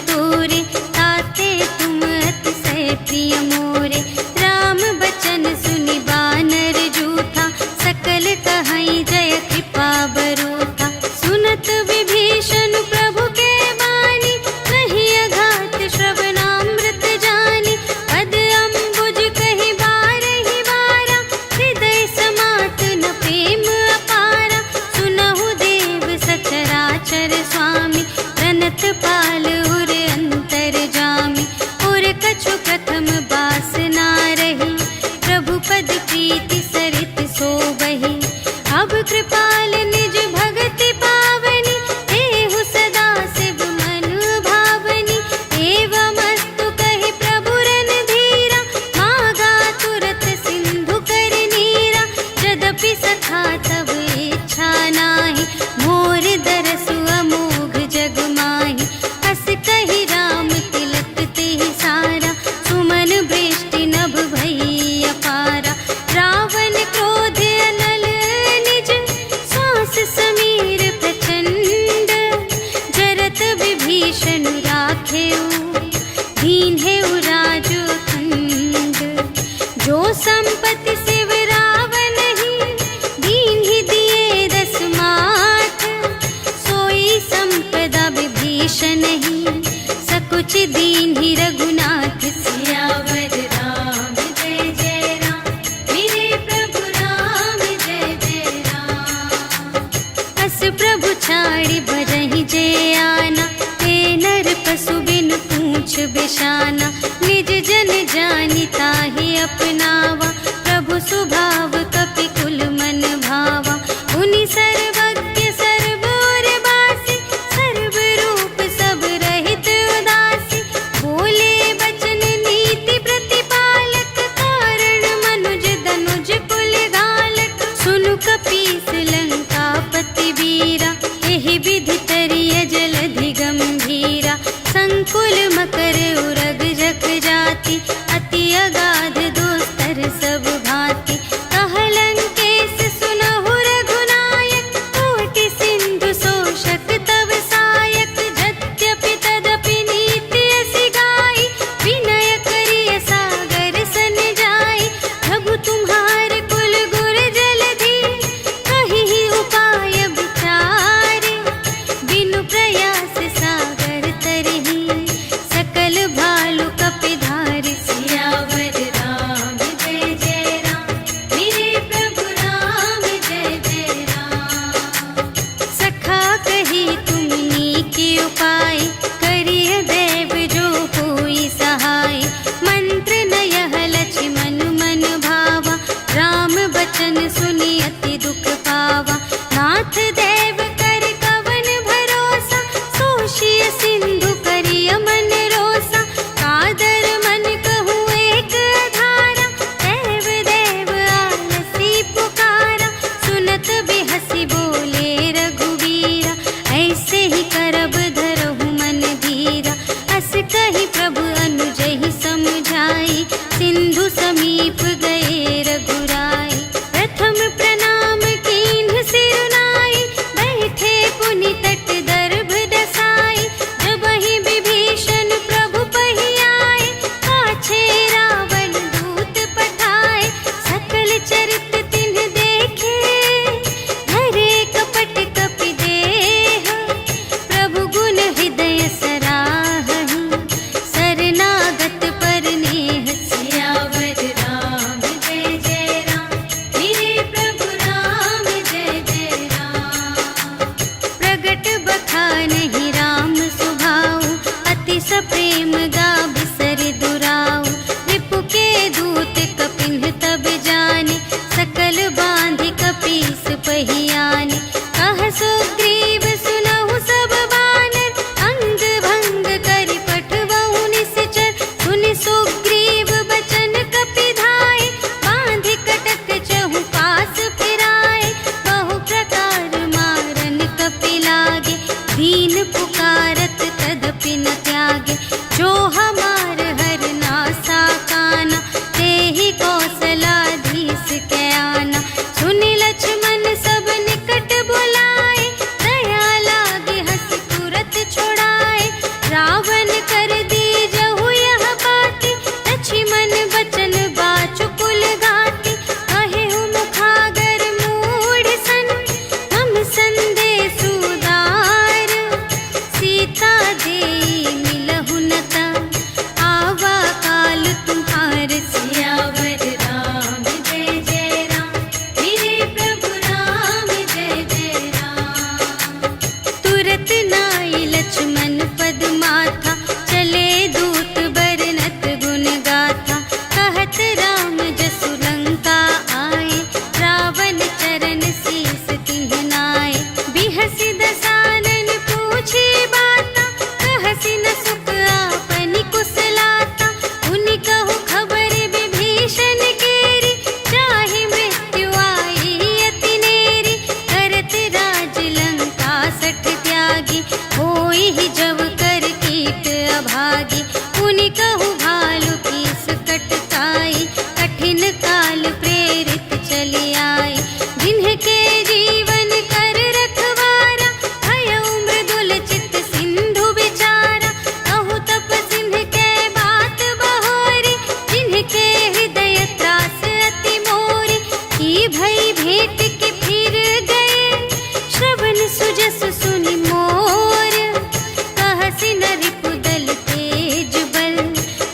तोरे, ताते तुम अतिशय प्रिय मोरे। राम बचन सुनि बानर जूठा, सकल कहई जय कृपा बरूठा। सुनत विभीषण प्रभु के बानी, नहीं अघात श्रवणामृत जानी। पद अम्बुज कहि बारहि बारा, हृदय समात न प्रेम अपारा। सुनहु देव सचराचर स्वामी, प्रणत पाल उर अंतर जामी। और कछु प्रथम बास ना रही, प्रभु पद प्रीति सरित सोबहि। अब कृपाल निज भगति पावनी, देहु सदा शिव मन भावनी। एवमस्तु कहि प्रभु रणधीरा, मागा तुरत सिंधु कर नीरा। यद्यपि सखा तब इच्छा नाही, मोर दरसु अमोघ जग माही। हस कहि राम तिलक तेहि सारा, सुमन वृष्टि नभ भई अपारा। रावण क्रोध अनल निज, श्वास समीर प्रचंड। जरत विभीषण राखेउ, दीन्हेउ राजु अखंड। जो संपत्ति शिव रावण ही, दीन्हि दिए दस माठ। सोई संपदा विभीषण ही, सकुच दीन्हि रघुनाथ। सियावर राम जय जय राम, मेरे प्रभु राम जय जय राम। अस प्रभु छाड़ि भजहि जे आना, ते नर पशु बिनु पूछ बिशाना। निज जन जानि ताहि अपनावा, प्रभु सुभाव कपि कुल मन भावा। उनि सर्वज्ञ सर्व और बासी, सर्व रूप सब रहित उदासी। बोले बचन नीति प्रतिपालक, कारण मनुज धनुज कुल घालक। सुनु कपीस लंकापति वीरा, एहि विधि तरिय जलधि गंभीरा। संकुल मकर उरग जग जाति, अति अगाध दोस्तर सब भांति। कहलंकेश सुनहु रघुनायक, कोटि सिंधु शोषक तव सायक। यद्यपि तदपि नीति असी गाई, विनय करिय सागर सन जाई। प्रभु तुम्हार कुल गुर जलधि, कहिहि उपाय विचारे। बिनु प्रयास सागर तरहि, सकल भालु कपिधारि। सियावर राम जय जय राम, मेरे प्रभु राम जय जय राम। सखा कही तुमनी के उपाय, करिय देव जो कोई सहाय। मंत्र न यह लक्ष्मण मन भावा, राम बचन सुनि अति दुख पावा। नाथ देव कर कवन भरोसा, सोषिय सिंधु करिय मन रोसा। कादर मन कहूँ एक अधारा, देव देव आलसी पुकारा। सुनत बिहसी बोले रघुवीरा, ऐसे ही करब धरहु मन धीरा। अस कहि प्रभु अनुजहि समझाई, सिंधु समीप गए रघुराई। प्रथम प्रणाम कीन्ह सिरुनाई, बैठे पुनि तट दर्भ दसाई। जबहि विभीषण प्रभु पहि आए, पाछे रावण दूत पठाए। सकल चरित तिन्ह देखे, धरे कपट कपि देह। प्रभु गुण हृदय सराहहि, शरणागत पर नेह। सियावर राम जय जय राम, मेरे प्रभु राम जय जय राम। प्रगट बखानहि राम सुभाऊ, अति सप्रेम गा बिसर दुराऊ। रिपु के दूत कपिन्ह तब जाने, सकल बांधि कपीस पहि आने। कह सुग्रीव सुनहु सब बानर, अंग भंग करि पठबहु निश्चर। सुनि सुग्रीव बचन कपिधाय, बांधि कटक चहु पास फिराए। बहु प्रकार मारन कपि लागे, दीन पुकारत तदपि न त्यागे। जो हमार हर नासा काना, तेहि कौशलाधीश के आना। सुनि लक्ष्मण सब निकट बुलाए, दया लागे हंस तुरत छुड़ाए। रावण चले दूत बरनत गुण गाथा, कहत राम जसु लंका आए, रावण चरण शीस तिन्ह नाए। बिहसि दसानन पूछे बाता, कहसि न सुख आपनि कुशलाता। उनि कहु खबर विभीषण केरी, चाहे मृत्यु आई अति नेरी। करत राज लंका सठ त्यागी, होई ही जब कर कीट अभागी। उनि कहु भालु कीस कटकाई, कठिन काल प्रेरित चली आई। जिन्हके जीवन कर रखवारा, भयउ मृदुल चित सिंधु विचारा। कहु तप सिंह के बात बहोरी, जिनके हृदय त्रास अति मोरी। की भई भेंट के फिर गए, श्रवण सुजस सुनि मोर। कहसि न रिपुदल तेज बल,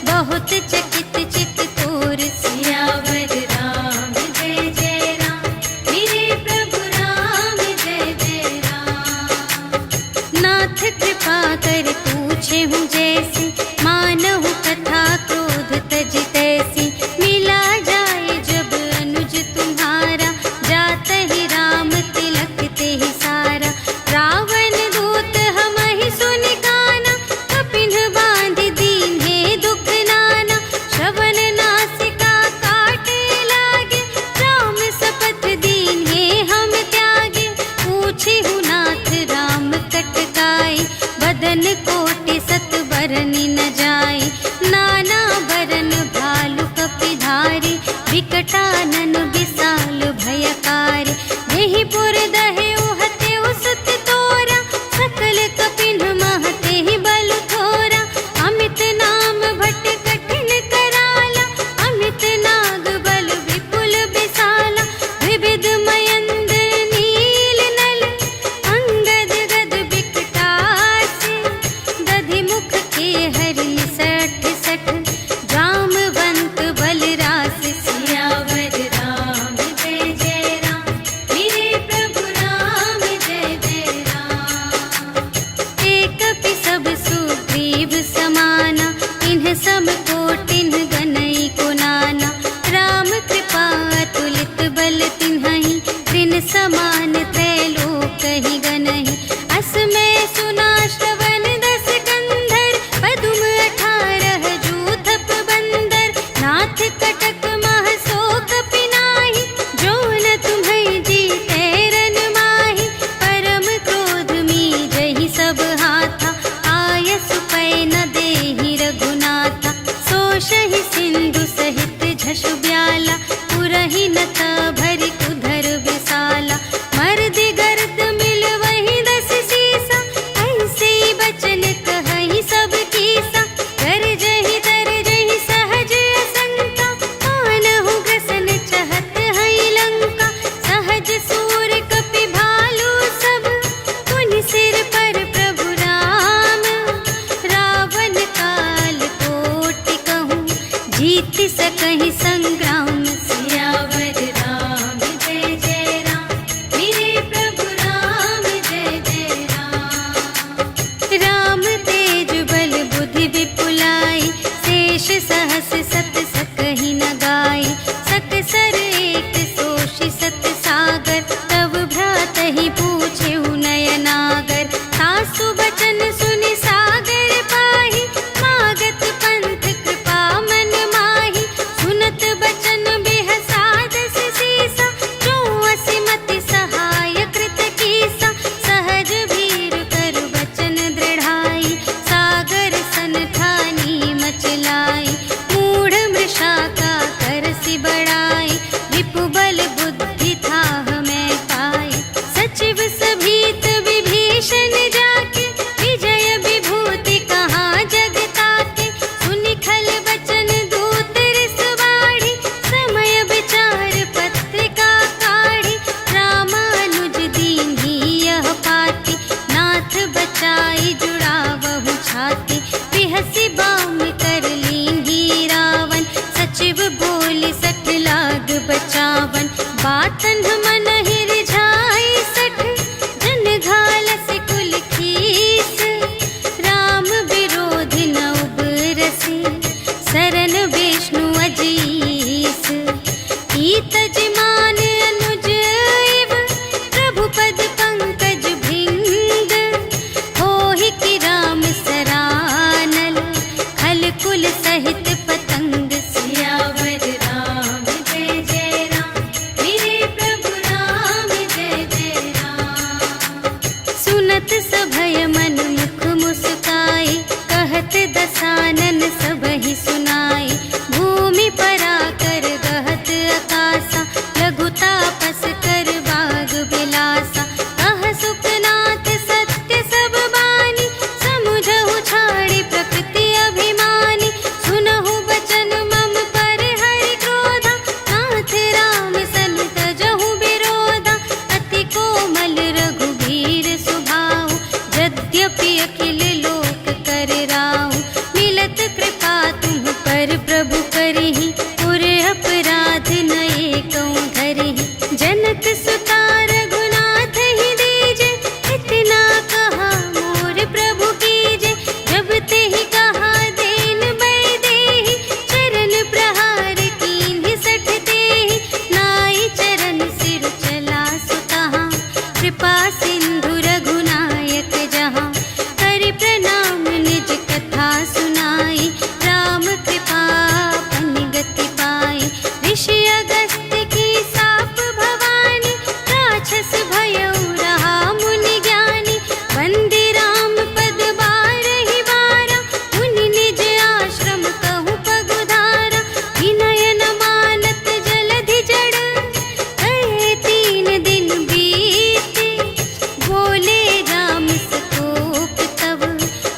बहुत चकित चित तोर। सियावर राम जय जय राम, मेरे प्रभु राम जय जय राम। नाथ कृपा कर पूछे हूँ जैसी, मानहु कथा क्रोध तज तैसी। मिला जाए जब अनुज तुम्हारा, जात ही राम तिलक ते ही सारा। रावण दूत हमहि सुनि काना, कपिन बांधि दीन्हे दुख नाना। श्रवण नासिका काटे लागे, राम शपथ दीन्हे हम त्यागे। पूछिहु नाथ राम कटकाई, बदन कोटि सत बरनि न जाई। नाना बरन भालु कपिधारी, विकटानन विशाल भयकारी। देहि पुर दहेउ हतेउ सुत तोरा, सकल कपिन महते ही बल थोरा। अमित नाम भट कठिन कराला, अमित नाग बल विपुल विशाला। विविध मयंद्र नील नल, अंगद गद विकटासी। दधि मुख के हरि सठ सठ, जामवंत बलरास। सियावर राम जय जय राम, मेरे प्रभु राम जय जय राम। एक कपि सब सुग्रीव समाना, इन्ह सम कोटिन्ह गनई को नाना। राम कृपा अतुलित बल तिन्हहि, त्रिन समान त्रैलोक ही गनहि। अस में सुना श्रवण दस कंधर, पदुम 18 जूथप बंदर। नाथ कटक मह शोक पिनाहि, जो न तुम्हें जीते रन माहि। परम क्रोध मीजहि सब हाथा, आयसु पै न देहि रघुनाथा। सोषहि सिंधु सहित झसु ब्याला, पुरहि न भरि उधर विशाला। मर्दि गर्द मिल वही दस सीसा, ऐसे बचन कहहि सब कीसा। गरजहि तरजहि सहज असंका, मानहु ग्रसन चहत हई लंका। सहज सूर कपि भालु सब, पुनि सिर पर प्रभु राम। रावण काल कोटि कहूँ, जीत सकहि संग्राम। सियावर राम जय जय राम, मेरे प्रभु राम जय जय राम। राम तेज बल बुद्धि विपुलाई, शेष सहस सत सकहि न गाई। सकसर एक सोषि सत सागर, तब भ्रातहि पूछेउ नयनागर। सासु बचन सुनि सागर पाहि, मागत पंथ कृपा मन माहि। सुनत बचन बेहसादस सीसा, जो असिमति सहाय कृत कीसा। सहज भीर कर बचन दृढ़ाई, सागर सन ठानी मचलाई। मूढ़ मृषा का करसि बड़ाई, रिपु बल बुद्धि थाह में पाई। सचिव सभीत विभीषण जाके, विजय विभूति कहाँ जग ताके। सुनि खल बचन दूत रिस बाढ़ी, समय विचार पत्रिका काढ़ी। रामानुज दीन्ही यह पाती, नाथ बचाई जुड़ावहु छाती। बिहसि बाम कर लीन्ही रावण, सचिव बोलि सठ लाग बचावन। बातन मन ही रिझाई सठ, जन घालसि कुल खीस। राम विरोधि न सहित पतंग। सियावर राम जय जय राम, मेरे प्रभु राम जय जय राम। सुनत सभय मन मुख मुस्काई, कहत दसानन सबहि सुनाई। भूमि पराकर गहत आकासा, लघु तापस कर बाग बिलासा। कह सुखनाथ सत्य सब बानी, समुझहु छाड़ी प्रकृति अभिमानी। सुनहु बचन मम पर हरि क्रोधा, नाथ राम सन तजहु विरोधा। अति कोमल रघुबीर सुभाऊ, यद्यपि अखिल लोक कर राहु। मिलत कृपा तुम पर प्रभु करहि, पुर अपराध न एकौ धरहि। जनक सुता रघुनाथ ही दीजे, इतना कहा मोर प्रभु कीजे। जब तेहि कहा देन बैदेहि, चरण प्रहार कीन्हि सठ तेहि। नाई चरण सिर चला सुतहाँ, कृपा सिंधु रघुनायक जहाँ। करि प्रणाम निज कथा सुनाई, राम कृपा पन गति पाई। ऋषि अगस्त्य की साप भवानी, राक्षस भयउ रहा मुनि ज्ञानी। वंदे राम पद बारहि बारा, मुनि निज आश्रम कहु पगुधारा। विनय न मानत जलधि जड़, कहे 3 दिन बीते। बोले राम संतोष तब,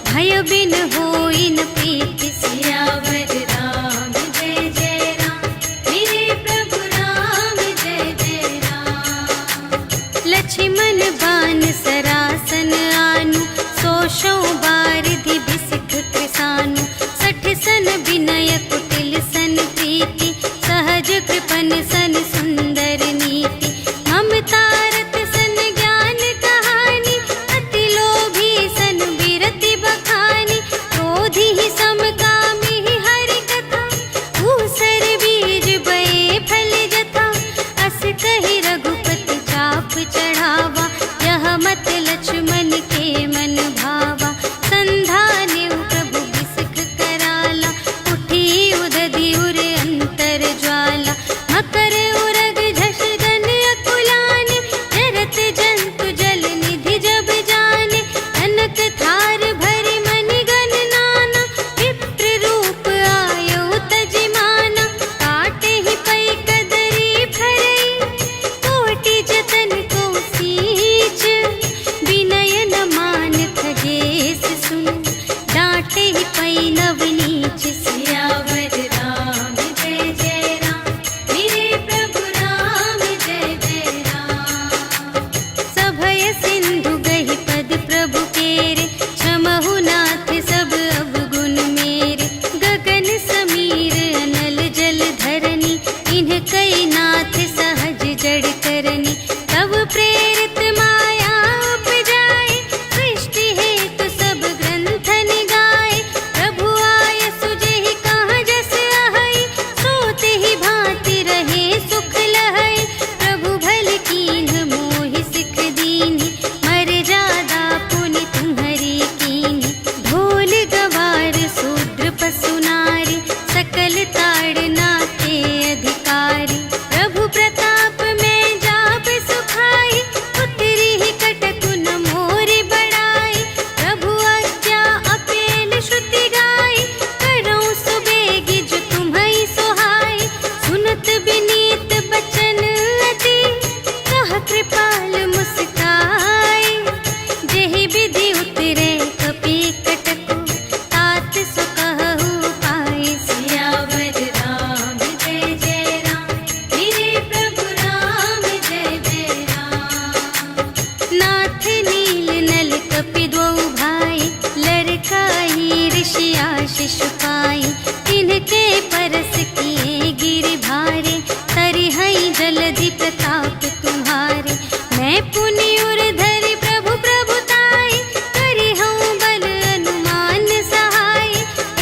भय बिन होई न प्रीति। सियावर राम जय जय राम, मेरे प्रभु राम जय जय राम। लक्ष्मण बान सरासन आनु, सोशौ बारिधि बिसिख कृसानु। 60 सन विनय कुटिल सन प्रीति, सहज कृपन सन सुंदर नीति। ममता रत सन ज्ञान कहानी, अति लोभी सन बिरति बखानी। क्रोधी ही समकामी ही हरि कथा, ऊसर बीज बये फल जथा। अस कहि रघुपति चाप चढ़ावा, यह मत लक्ष्मण के मन भावा। संधान्यु प्रभु बिसिख कराला, उठी उदधि उर अंतर ज्वाला। मकर उरग झष गन अकुलाने, जरत जंतु जल निधि जब जाने। कनक थार भरि मनि गण नाना, विप्र रूप आयउ तजिमाना। काटे ही पै कदरी फरई, कोटि जतन को सींच। विनय न मान खगेश सुन, डांटे ही पै नव नीच। सियावर राम जय जय राम, मेरे प्रभु राम जय जय राम। सभय सिंधु गहि पद प्रभु केरे, क्षमहु नाथ सब अवगुण मेरे। गगन समीर अनल जल धरनी, इन्ह कई नाथ सहज जड़ करनी। तब प्रेरित माया उपजाए, सृष्टि हेतु सब ग्रंथ निगाए। प्रभु आय सुजेहि कहाँ जस अहै, सोते ही भांति रहे सुख लहै। प्रभु भल कीन्ह मोहि सिख दीन्हि, मर्यादा पुनि तुम्हरी कीन्हि। ढोल गवार शूद्र पशु नारी, सकल ताड़ना के अधिकारी। प्रभु प्रताप में जाप सुखाई, उतरी ही कटकु न मोरि बड़ाई। प्रभु आज्ञा अपेल श्रुति गाई, करऊँ सुबेगी जो तुम्है सोहाई। सुनत विनीत बचन अति, कह कृपाल मुस्काई। जेहि विधि उतरे कपि कटकु, तात सो कहु पाई। सियावर राम जय जय राम, मेरे प्रभु राम जय जय राम। नाथ नील नल कपि द्वौ भाई, लरकाई ऋषि आशीष पाई। तिनके परस किए गिरि भारे, तरिहै जलधि प्रताप तुम्हारे। मैं पुनि उर धरि प्रभु प्रभुताई, करिहउँ बल अनुमान सहाय।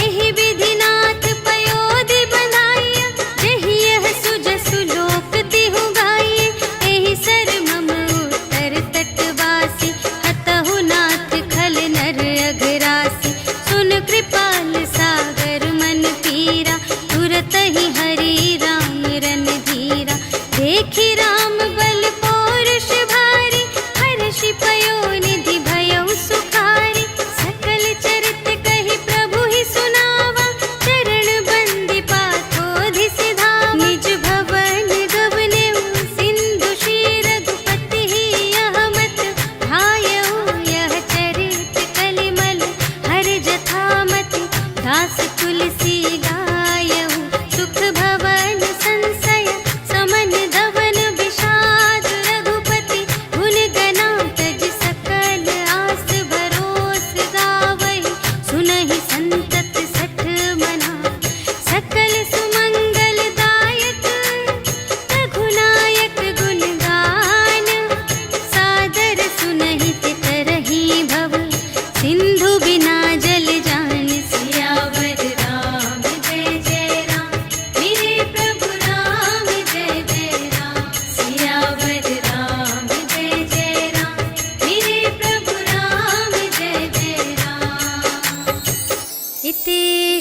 एहि विधि नाथ पयोधि बंधाइया, जेहि यह सुजसु लोक तिहु गाइए। एहि सर मम उत्तर तटवासी, हतहु नाथ खल नर अघरासी। सुन कृपाल सागर मन पी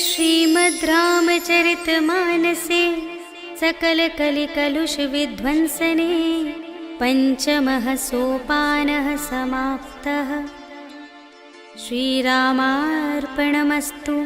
श्रीमद् रामचरितमानसे सकलकलिकलुषविध्वंसने पञ्चमः सोपानः समाप्तः। श्रीरामार्पणमस्तु।